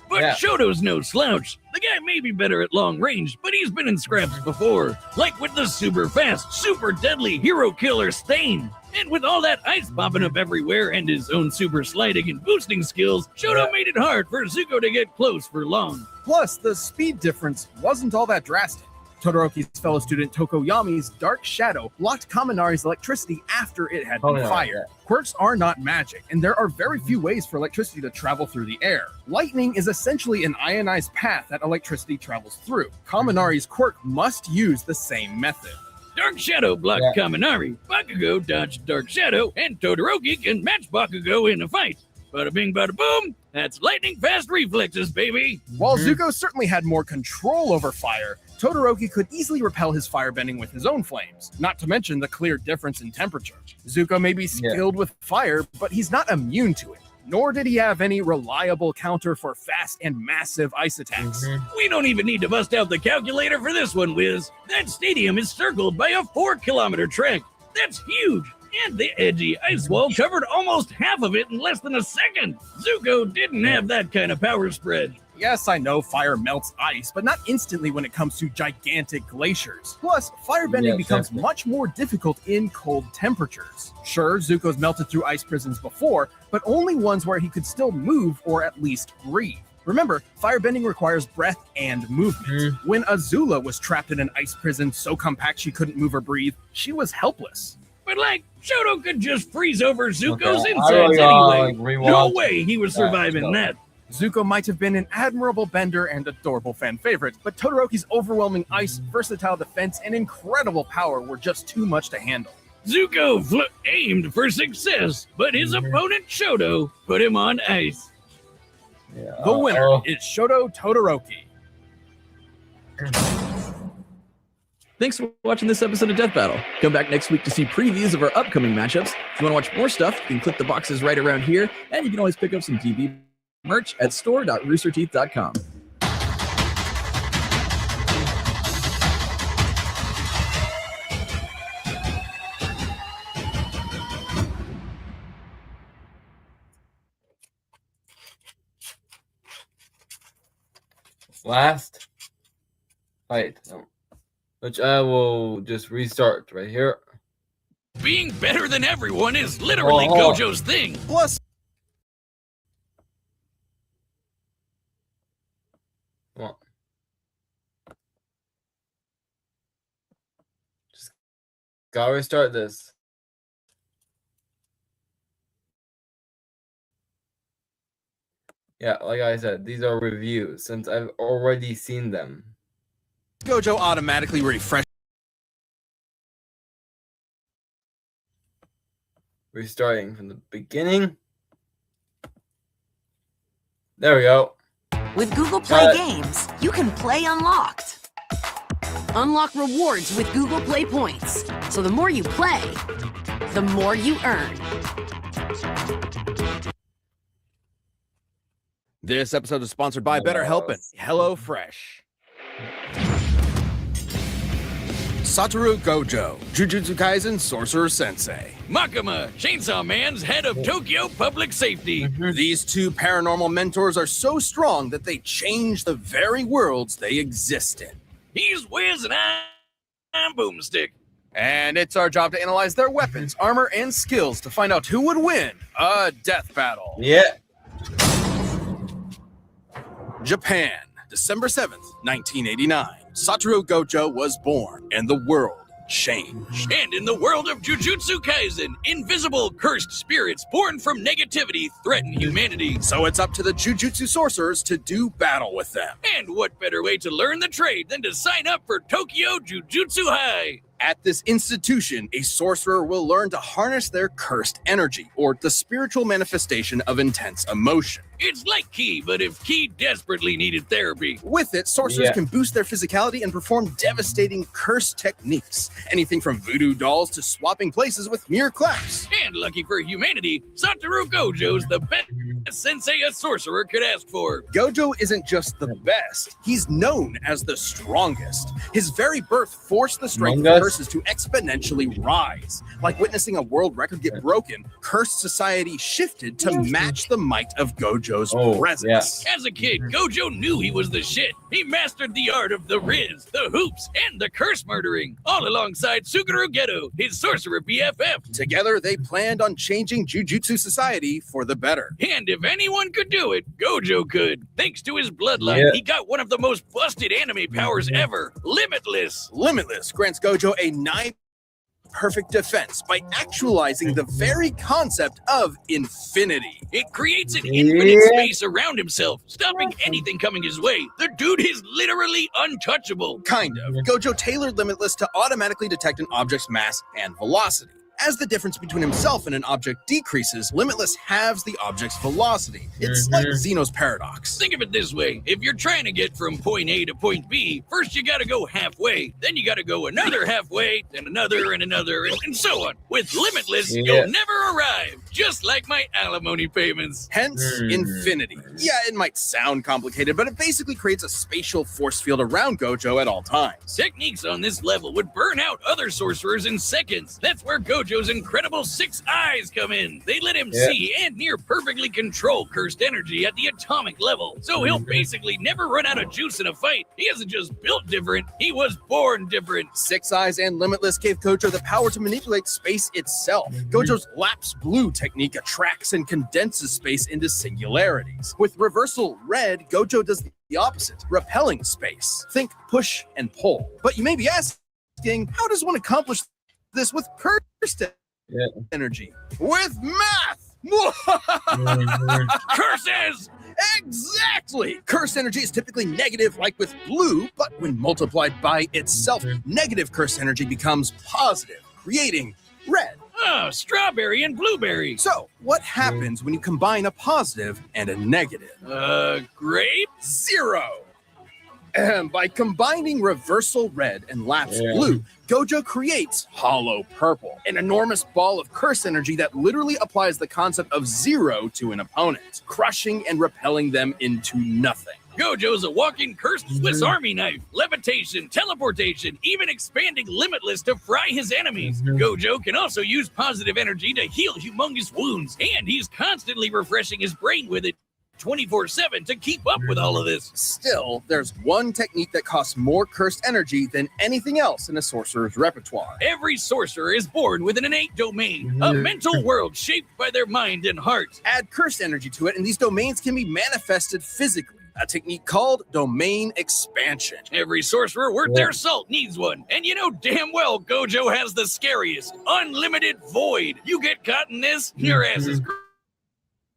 But Shoto's no slouch. The guy may be better at long range, but he's been in scraps before. Like with the super fast, super deadly hero killer Stain. And with all that ice popping up everywhere and his own super sliding and boosting skills, Shoto made it hard for Zuko to get close for long. Plus, the speed difference wasn't all that drastic. Todoroki's fellow student Tokoyami's Dark Shadow blocked Kaminari's electricity after it had been fired. Quirks are not magic, and there are very few ways for electricity to travel through the air. Lightning is essentially an ionized path that electricity travels through. Kaminari's quirk must use the same method. Dark Shadow blocked Kaminari, Bakugo dodged Dark Shadow, and Todoroki can match Bakugo in a fight. Bada bing, bada boom, that's lightning fast reflexes, baby. While Zuko certainly had more control over fire, Todoroki could easily repel his firebending with his own flames, not to mention the clear difference in temperature. Zuko may be skilled with fire, but he's not immune to it, nor did he have any reliable counter for fast and massive ice attacks. We don't even need to bust out the calculator for this one, Wiz. That stadium is circled by a 4-kilometer track. That's huge. And the edgy ice wall covered almost half of it in less than a second. Zuko didn't have that kind of power spread. Yes, I know fire melts ice, but not instantly when it comes to gigantic glaciers. Plus, firebending becomes much more difficult in cold temperatures. Sure, Zuko's melted through ice prisons before, but only ones where he could still move or at least breathe. Remember, firebending requires breath and movement. When Azula was trapped in an ice prison so compact she couldn't move or breathe, she was helpless. But Shoto could just freeze over Zuko's insides anyway. No way he was surviving that. Zuko might have been an admirable bender and adorable fan favorite, but Todoroki's overwhelming ice, versatile defense, and incredible power were just too much to handle. Zuko aimed for success, but his opponent Shoto put him on ice. The winner is Shoto Todoroki. Thanks for watching this episode of Death Battle. Come back next week to see previews of our upcoming matchups. If you want to watch more stuff, you can click the boxes right around here, and you can always pick up some DB merch at store.roosterteeth.com. Last fight, which I will just restart right here. Being better than everyone is literally Gojo's thing. Plus, just gotta restart this. Yeah, like I said, these are reviews since I've already seen them. Gojo automatically refresh. Restarting from the beginning. There we go. With Google Play Games, you can play unlocked. Unlock rewards with Google Play points. So the more you play, the more you earn. This episode is sponsored by BetterHelp and HelloFresh. Satoru Gojo, Jujutsu Kaisen Sorcerer Sensei. Makima, Chainsaw Man's head of Tokyo Public Safety. These two paranormal mentors are so strong that they change the very worlds they exist in. He's Wiz and I'm Boomstick. And it's our job to analyze their weapons, armor, and skills to find out who would win a death battle. Yeah. Japan, December 7th, 1989. Satoru Gojo was born, and the world changed. And in the world of Jujutsu Kaisen, invisible, cursed spirits born from negativity threaten humanity. So it's up to the Jujutsu sorcerers to do battle with them. And what better way to learn the trade than to sign up for Tokyo Jujutsu High? At this institution, a sorcerer will learn to harness their cursed energy, or the spiritual manifestation of intense emotion. It's like Ki, but if Ki desperately needed therapy. With it, sorcerers can boost their physicality and perform devastating curse techniques. Anything from voodoo dolls to swapping places with mere claps. And lucky for humanity, Satoru Gojo's the best sensei a sorcerer could ask for. Gojo isn't just the best, he's known as the strongest. His very birth forced the strength of curses to exponentially rise. Like witnessing a world record get broken, cursed society shifted to match the might of Gojo's presence. As a kid, Gojo knew he was the shit. He mastered the art of the riz, the hoops, and the curse murdering, all alongside Suguru Geto, his sorcerer BFF. Together, they planned on changing Jujutsu society for the better. And if anyone could do it, Gojo could. Thanks to his bloodline, he got one of the most busted anime powers ever, Limitless. Limitless grants Gojo a perfect defense by actualizing the very concept of infinity. It creates an infinite space around himself, stopping anything coming his way. The dude is literally untouchable. Kind of. Gojo tailored Limitless to automatically detect an object's mass and velocity. As the difference between himself and an object decreases, Limitless halves the object's velocity. It's like Zeno's paradox. Think of it this way. If you're trying to get from point A to point B, first you gotta go halfway, then you gotta go another halfway, then another and another, and so on. With Limitless, you'll never arrive, just like my alimony payments. Hence, infinity. Yeah, it might sound complicated, but it basically creates a spatial force field around Gojo at all times. Techniques on this level would burn out other sorcerers in seconds. That's where Gojo's incredible 6 eyes come in. They let him see and near perfectly control cursed energy at the atomic level. So he'll basically never run out of juice in a fight. He isn't just built different, he was born different. 6 eyes and Limitless gave Gojo the power to manipulate space itself. Gojo's lapse blue technique attracts and condenses space into singularities. With reversal red, Gojo does the opposite, repelling space. Think push and pull. But you may be asking, how does one accomplish this with cursed energy? With math! Curses! Exactly! Curse energy is typically negative, like with blue, but when multiplied by itself, negative curse energy becomes positive, creating red. Oh, strawberry and blueberry. So, what happens when you combine a positive and a negative? Grape? 0. And by combining reversal red and lapse blue, Gojo creates hollow purple, an enormous ball of curse energy that literally applies the concept of 0 to an opponent, crushing and repelling them into nothing. Gojo's a walking cursed Swiss Army knife. Levitation, teleportation, even expanding limitless to fry his enemies. Gojo can also use positive energy to heal humongous wounds, and he's constantly refreshing his brain with it 24/7 to keep up with all of this. Still, there's one technique that costs more cursed energy than anything else in a sorcerer's repertoire. Every sorcerer is born with an innate domain, a mental world shaped by their mind and heart. Add cursed energy to it, and these domains can be manifested physically. A technique called domain expansion. Every sorcerer worth their salt needs one. And you know damn well Gojo has the scariest, unlimited void. You get caught in this, your ass is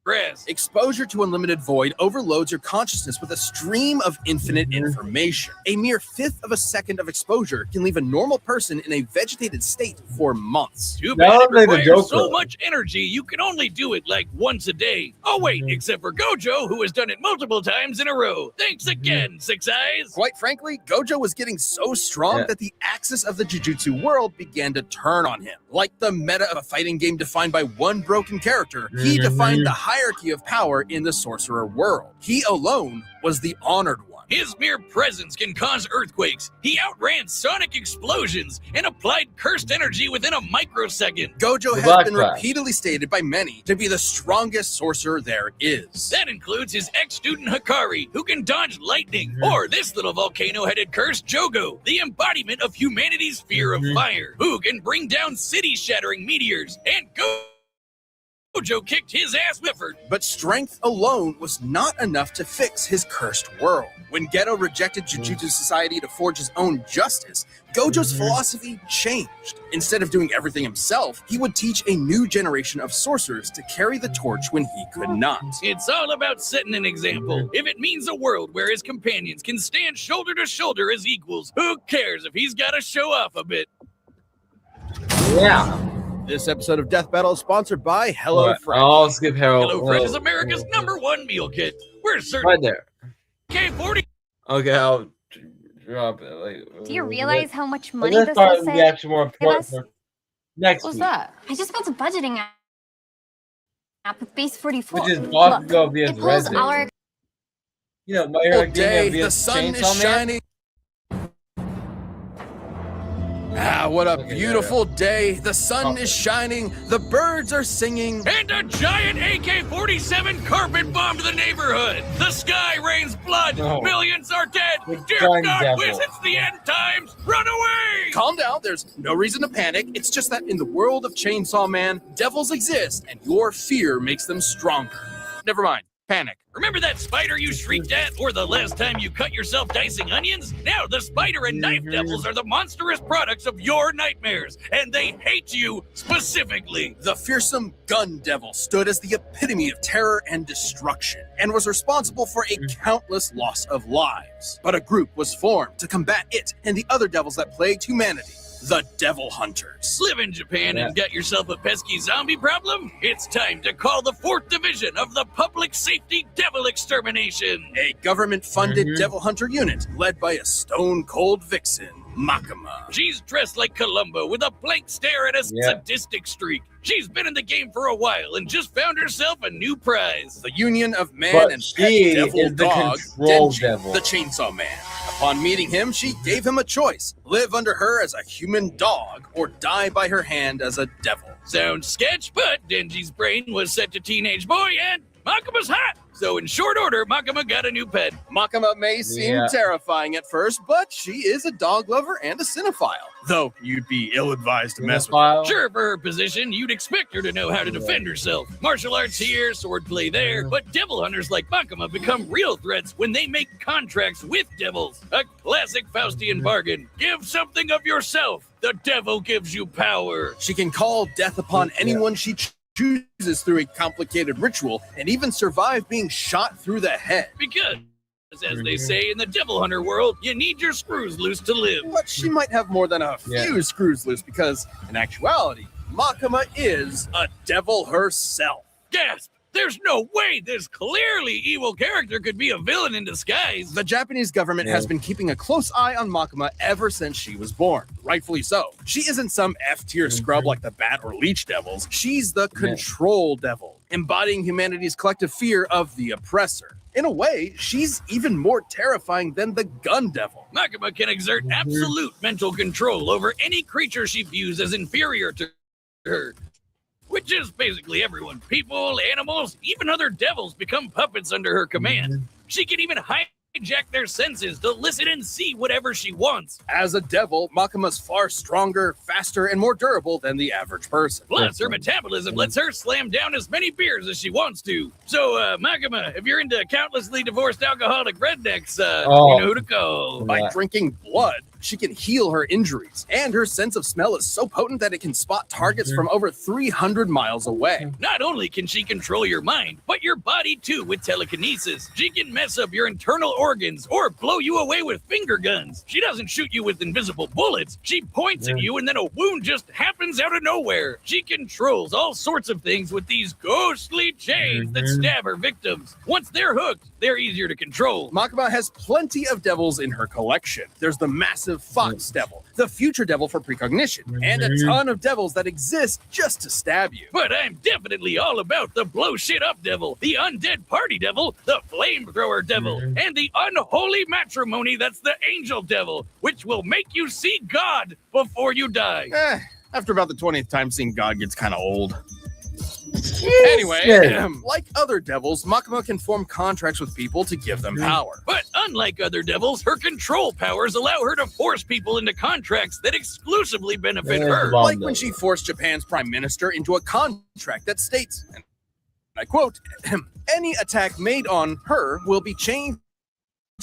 grass. Exposure to unlimited void overloads your consciousness with a stream of infinite information. A mere fifth of a second of exposure can leave a normal person in a vegetated state for months. Too bad it requires so much energy, you can only do it like once a day. Oh wait, except for Gojo, who has done it multiple times in a row. Thanks again, Six Eyes. Quite frankly, Gojo was getting so strong that the axis of the Jujutsu world began to turn on him. Like the meta of a fighting game defined by one broken character, he defined the hierarchy of power in the sorcerer world. He alone was the honored one. His mere presence can cause earthquakes. He outran sonic explosions and applied cursed energy within a microsecond. Gojo has been repeatedly stated by many to be the strongest sorcerer there is. That includes his ex-student Hikari, who can dodge lightning, or this little volcano-headed curse Jogo, the embodiment of humanity's fear of fire, who can bring down city-shattering meteors, and Gojo kicked his ass with her. But strength alone was not enough to fix his cursed world. When Geto rejected Jujutsu Society to forge his own justice, Gojo's philosophy changed. Instead of doing everything himself, he would teach a new generation of sorcerers to carry the torch when he could not. It's all about setting an example. If it means a world where his companions can stand shoulder to shoulder as equals, who cares if he's got to show off a bit? Yeah. This episode of Death Battle is sponsored by HelloFresh. I'll skip HelloFresh is America's #1 meal kit. We're certain. Right there. K40. Okay, I'll drop it. Do you realize how much money this this part will would be save? actually more important for next What's week. that? I just built a budgeting app with Base 44. Which is boss Look, go via it pulls Resident. our You know, my hero Day, via the sun is Chainsaw Man. shining. Ah, what a beautiful day. The sun is shining, the birds are singing, and a giant AK-47 carpet bombed the neighborhood. The sky rains blood. Millions are dead. Dear giant God, devil. Wiz, it's the end times. Run away. Calm down, there's no reason to panic. It's just that in the world of Chainsaw Man, devils exist, and your fear makes them stronger. Never mind, panic. Remember that spider you shrieked at, or the last time you cut yourself dicing onions? Now the spider and knife devils are the monstrous products of your nightmares, and they hate you specifically. The fearsome gun devil stood as the epitome of terror and destruction, and was responsible for a countless loss of lives. But a group was formed to combat it and the other devils that plagued humanity. The Devil Hunters. Live in Japan and get yourself a pesky zombie problem? It's time to call the 4th Division of the Public Safety Devil Extermination. A government-funded devil hunter unit led by a stone-cold vixen, Makima. She's dressed like Columbo with a blank stare and a sadistic streak. She's been in the game for a while and just found herself a new prize. The union of man But and she pet devil is the dog, control Denji, devil. the Chainsaw Man. Upon meeting him, she gave him a choice. Live under her as a human dog or die by her hand as a devil. Sounds sketch, but Denji's brain was set to teenage boy and Makima's hot. So in short order, Makima got a new pet. Makima may seem terrifying at first, but she is a dog lover and a cinephile. Though you'd be ill-advised to mess with her. Sure, for her position, you'd expect her to know how to defend herself. Martial arts here, swordplay there, but devil hunters like Makima become real threats when they make contracts with devils. A classic Faustian bargain. Give something of yourself. The devil gives you power. She can call death upon anyone she chooses through a complicated ritual and even survive being shot through the head. Because, as they say in the Devil Hunter world, you need your screws loose to live. But she might have more than a few screws loose because, in actuality, Makima is a devil herself. Gasp! There's no way this clearly evil character could be a villain in disguise. The Japanese government has been keeping a close eye on Makima ever since she was born. Rightfully so. She isn't some F-tier scrub like the Bat or Leech Devils. She's the Control Devil, embodying humanity's collective fear of the oppressor. In a way, she's even more terrifying than the Gun Devil. Makima can exert absolute mental control over any creature she views as inferior to her. Which is basically everyone. People, animals, even other devils become puppets under her command. She can even hijack their senses to listen and see whatever she wants. As a devil, Makima's far stronger, faster, and more durable than the average person. Plus, her metabolism lets her slam down as many beers as she wants to. So, Makima, if you're into countlessly divorced alcoholic rednecks, you know who to call. By drinking blood, she can heal her injuries, and her sense of smell is so potent that it can spot targets from over 300 miles away. Not only can she control your mind, but your body too with telekinesis. She can mess up your internal organs or blow you away with finger guns. She doesn't shoot you with invisible bullets. She points at you and then a wound just happens out of nowhere. She controls all sorts of things with these ghostly chains that stab her victims. Once they're hooked, they're easier to control. Makima has plenty of devils in her collection. There's the massive Fox Devil, the Future Devil for precognition, and a ton of devils that exist just to stab you. But I'm definitely all about the blow shit up devil, the undead party devil, the flamethrower devil, and the unholy matrimony that's the angel devil, which will make you see God before you die. After about the 20th time, seeing God gets kind of old. Anyway, like other devils, Makima can form contracts with people to give them power. But unlike other devils, her control powers allow her to force people into contracts that exclusively benefit her. Like when she forced Japan's prime minister into a contract that states, and I quote, any attack made on her will be changed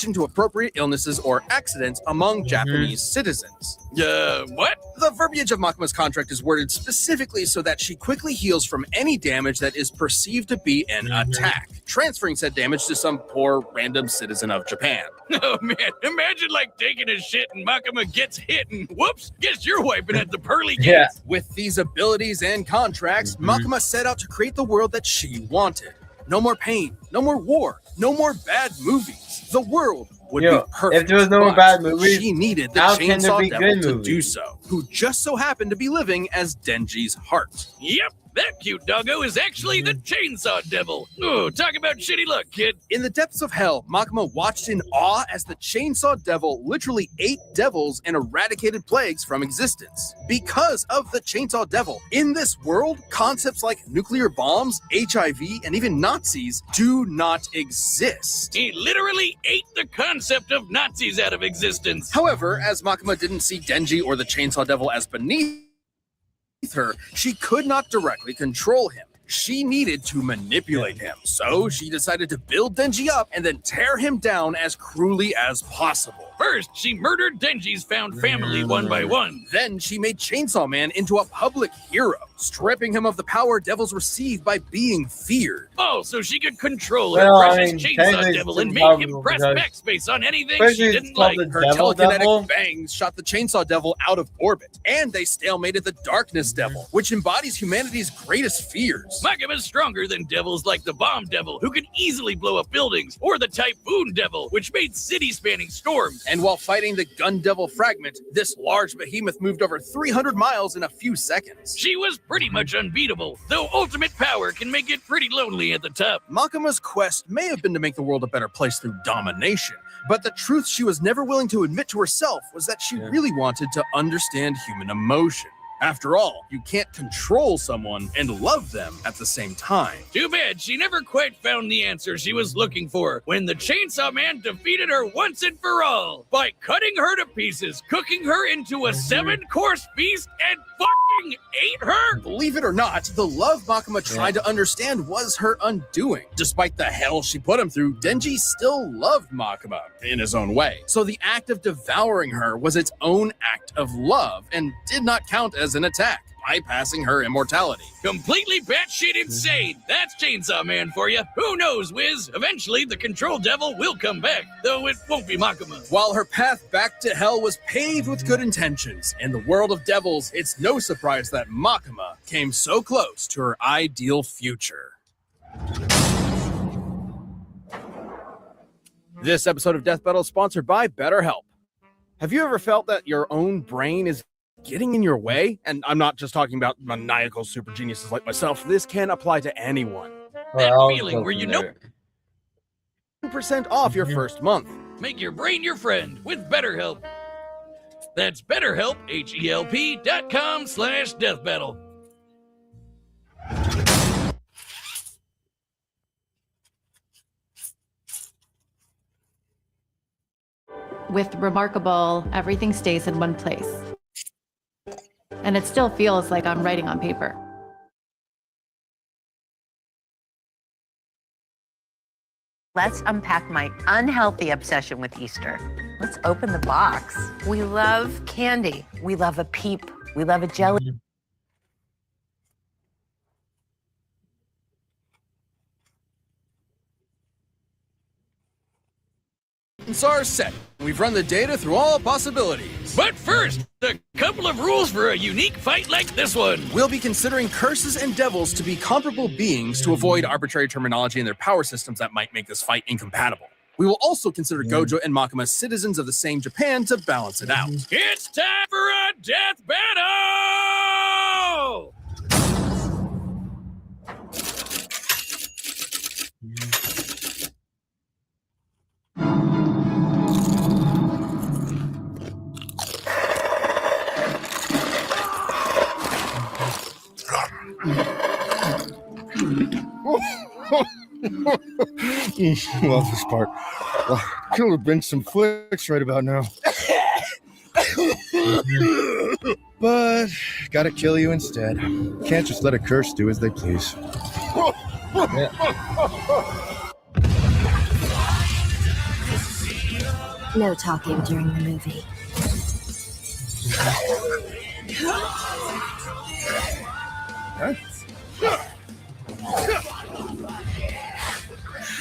into appropriate illnesses or accidents among Japanese citizens. What? The verbiage of Makima's contract is worded specifically so that she quickly heals from any damage that is perceived to be an attack, transferring said damage to some poor random citizen of Japan. Oh man, imagine like taking a shit and Makima gets hit and whoops, guess you're wiping at the pearly gates. With these abilities and contracts, Makima set out to create the world that she wanted. No more pain, no more war, no more bad movies. The world would be perfect. If there was no more bad movies, she needed the Chainsaw Devil to do so, who just so happened to be living as Denji's heart. Yep, that cute doggo is actually the Chainsaw Devil. Oh, talk about shitty luck, kid. In the depths of hell, Makima watched in awe as the Chainsaw Devil literally ate devils and eradicated plagues from existence. Because of the Chainsaw Devil, in this world, concepts like nuclear bombs, HIV, and even Nazis do not exist. He literally ate the concept of Nazis out of existence. However, as Makima didn't see Denji or the Chainsaw Devil as beneath her, she could not directly control him. She needed to manipulate him. So she decided to build Denji up and then tear him down as cruelly as possible. First, she murdered Denji's found family one by one. Then she made Chainsaw Man into a public hero, stripping him of the power devils receive by being feared. Oh, so she could control her precious Chainsaw Devil and make him press backspace on anything she didn't like. Her telekinetic bangs shot the Chainsaw Devil out of orbit, and they stalemated the Darkness Devil, which embodies humanity's greatest fears. Makima's stronger than devils like the Bomb Devil, who can easily blow up buildings, or the Typhoon Devil, which made city-spanning storms. And while fighting the Gun Devil Fragment, this large behemoth moved over 300 miles in a few seconds. She was pretty much unbeatable, though ultimate power can make it pretty lonely at the top. Makima's quest may have been to make the world a better place through domination, but the truth she was never willing to admit to herself was that she really wanted to understand human emotion. After all, you can't control someone and love them at the same time. Too bad she never quite found the answer she was looking for when the Chainsaw Man defeated her once and for all by cutting her to pieces, cooking her into a 7-course feast, and fucking ate her. Believe it or not, the love Makima tried to understand was her undoing. Despite the hell she put him through, Denji still loved Makima in his own way. So the act of devouring her was its own act of love and did not count as an attack. bypassing her immortality. Completely batshit insane. That's Chainsaw Man for you. Who knows, Wiz? Eventually, the control devil will come back, though it won't be Makima. While her path back to hell was paved with good intentions, in the world of devils, it's no surprise that Makima came so close to her ideal future. This episode of Death Battle is sponsored by BetterHelp. Have you ever felt that your own brain is getting in your way? And I'm not just talking about maniacal super geniuses like myself. This can apply to anyone. That feeling where you know 10% off your first month. Make your brain your friend with BetterHelp. That's BetterHelp, HELP.com/deathbattle. With Remarkable, everything stays in one place. And it still feels like I'm writing on paper. Let's unpack my unhealthy obsession with Easter. Let's open the box. We love candy. We love a peep. We love a jelly. SAR set. We've run the data through all possibilities. But first, a couple of rules for a unique fight like this one. We'll be considering curses and devils to be comparable beings to avoid arbitrary terminology in their power systems that might make this fight incompatible. We will also consider Gojo and Makima citizens of the same Japan to balance it out. It's time for a death battle! Love this part. Could have been some flicks right about now. But gotta kill you instead. Can't just let a curse do as they please. No talking during the movie.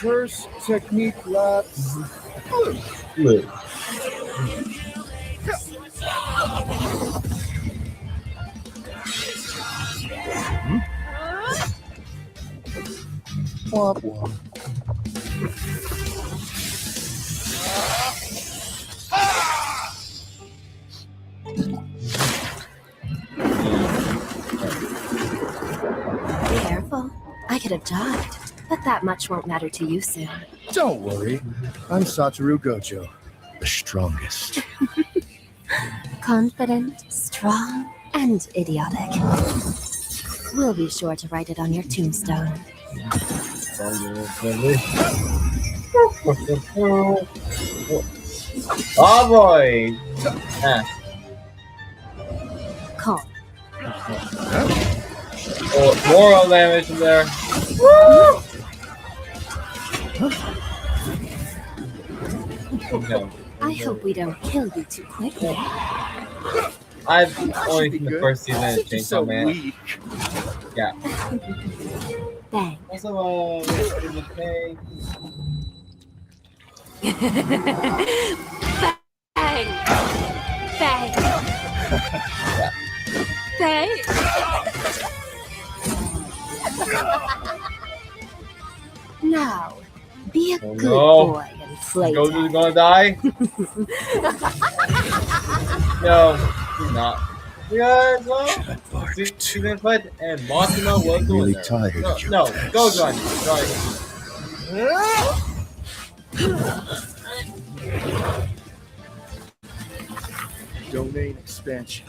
First technique laps. Womp womp. Careful. I could have died, but that much won't matter to you soon. Don't worry. I'm Satoru Gojo, the strongest. Confident, strong, and idiotic. We'll be sure to write it on your tombstone. Oh boy! Calm. Oh, moral damage in there. Okay. I hope we don't kill you too quickly. I've only seen the first season of Chainsaw Man. Yeah. Bang. Also, in the thing. Bang! Bang! Bang! Now, be a good boy and play. Gojo's gonna die? No, he's not. Yeah, well, season fight and Makima was the Really winner. tired. No, Gojo. Sorry. Domain expansion.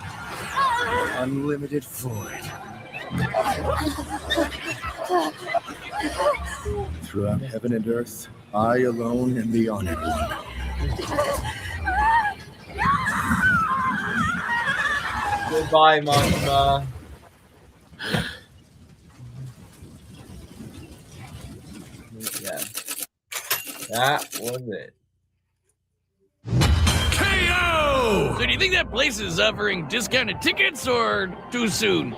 Unlimited void. Throughout heaven and earth, I alone am the honored one. Goodbye, Makima. Yeah. That was it. KO! So do you think that place is offering discounted tickets or too soon?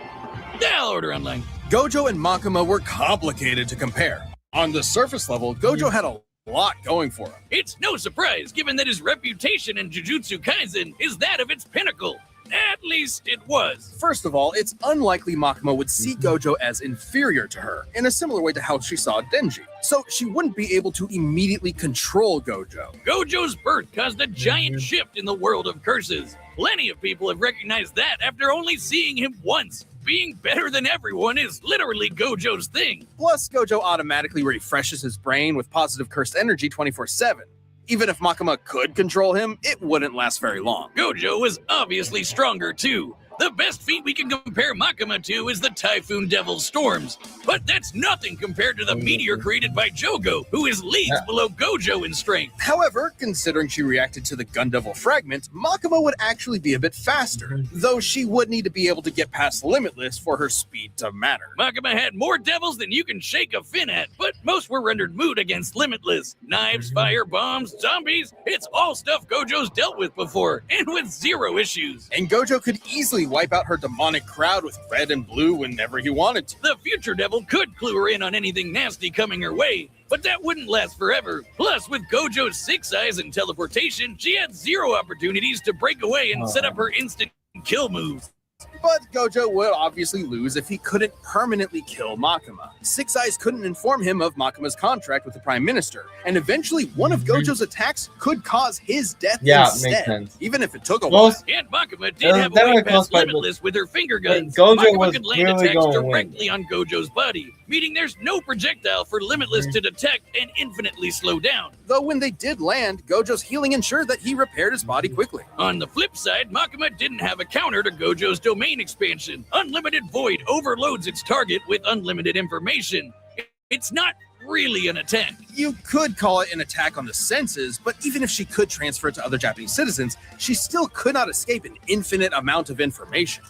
I'll order online. Gojo and Makima were complicated to compare. On the surface level, Gojo had a lot going for him. It's no surprise, given that his reputation in Jujutsu Kaisen is that of its pinnacle. At least it was. First of all, it's unlikely Makima would see Gojo as inferior to her, in a similar way to how she saw Denji. So she wouldn't be able to immediately control Gojo. Gojo's birth caused a giant shift in the world of curses. Plenty of people have recognized that after only seeing him once. Being better than everyone is literally Gojo's thing. Plus, Gojo automatically refreshes his brain with positive cursed energy 24/7. Even if Makima could control him, it wouldn't last very long. Gojo was obviously stronger too. The best feat we can compare Makima to is the Typhoon Devil's Storms. But that's nothing compared to the meteor created by Jogo, who is leagues below Gojo in strength. However, considering she reacted to the Gun Devil fragment, Makima would actually be a bit faster, though she would need to be able to get past Limitless for her speed to matter. Makima had more devils than you can shake a fin at, but most were rendered moot against Limitless. Knives, fire, bombs, zombies, it's all stuff Gojo's dealt with before, and with zero issues. And Gojo could easily wipe out her demonic crowd with red and blue whenever he wanted to. The future devil could clue her in on anything nasty coming her way, but that wouldn't last forever. Plus, with Gojo's 6 eyes and teleportation, she had zero opportunities to break away and set up her instant kill moves. But Gojo would obviously lose if he couldn't permanently kill Makima. Six Eyes couldn't inform him of Makima's contract with the Prime Minister, and eventually one of Gojo's attacks could cause his death instead, makes sense. even if it took a while. And Makima did have a way past Limitless with her finger guns. Gojo Makima was could land really attacks going to win. directly on Gojo's body, meaning there's no projectile for Limitless to detect and infinitely slow down. Though when they did land, Gojo's healing ensured that he repaired his body quickly. On the flip side, Makima didn't have a counter to Gojo's domain expansion. Unlimited Void overloads its target with unlimited information. It's not really an attack. You could call it an attack on the senses, but even if she could transfer it to other Japanese citizens, she still could not escape an infinite amount of information.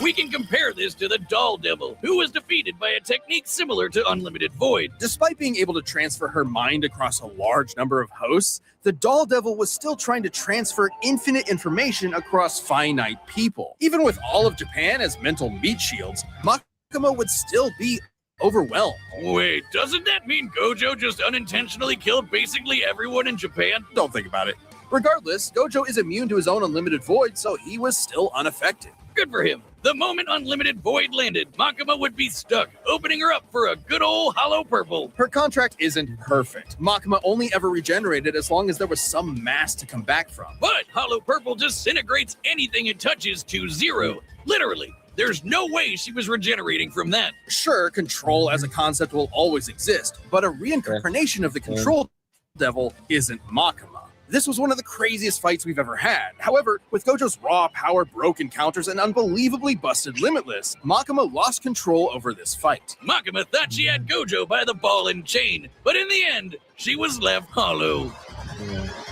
We can compare this to the Doll Devil, who was defeated by a technique similar to Unlimited Void. Despite being able to transfer her mind across a large number of hosts, the Doll Devil was still trying to transfer infinite information across finite people. Even with all of Japan as mental meat shields, Makima would still be overwhelmed. Wait, doesn't that mean Gojo just unintentionally killed basically everyone in Japan? Don't think about it. Regardless, Gojo is immune to his own Unlimited Void, so he was still unaffected. Good for him. The moment Unlimited Void landed, Makima would be stuck, opening her up for a good old hollow purple. Her contract isn't perfect. Makima only ever regenerated as long as there was some mass to come back from. But hollow purple disintegrates anything it touches to zero. Literally. There's no way she was regenerating from that. Sure, control as a concept will always exist, but a reincarnation of the control devil isn't Makima. This was one of the craziest fights we've ever had. However, with Gojo's raw power, broken counters, and unbelievably busted Limitless, Makima lost control over this fight. Makima thought she had Gojo by the ball and chain, but in the end, she was left hollow.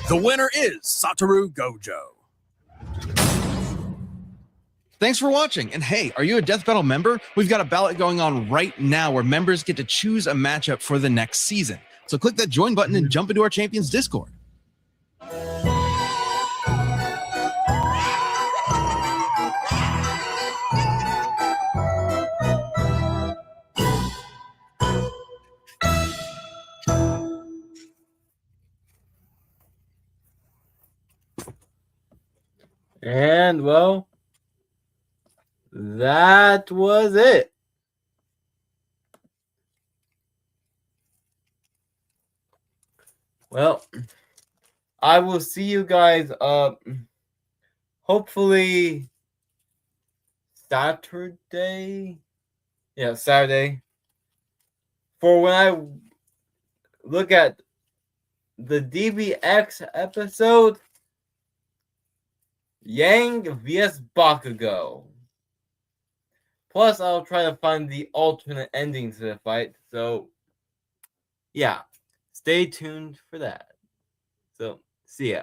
The winner is Satoru Gojo. Thanks for watching, and hey, are you a Death Battle member? We've got a ballot going on right now where members get to choose a matchup for the next season. So click that join button and jump into our Champions Discord. And well, that was it. Well, I will see you guys hopefully Saturday. Yeah, Saturday. For when I look at the DBX episode, Yang vs Bakugo. Plus, I'll try to find the alternate ending to the fight. So, yeah, stay tuned for that. So, see ya.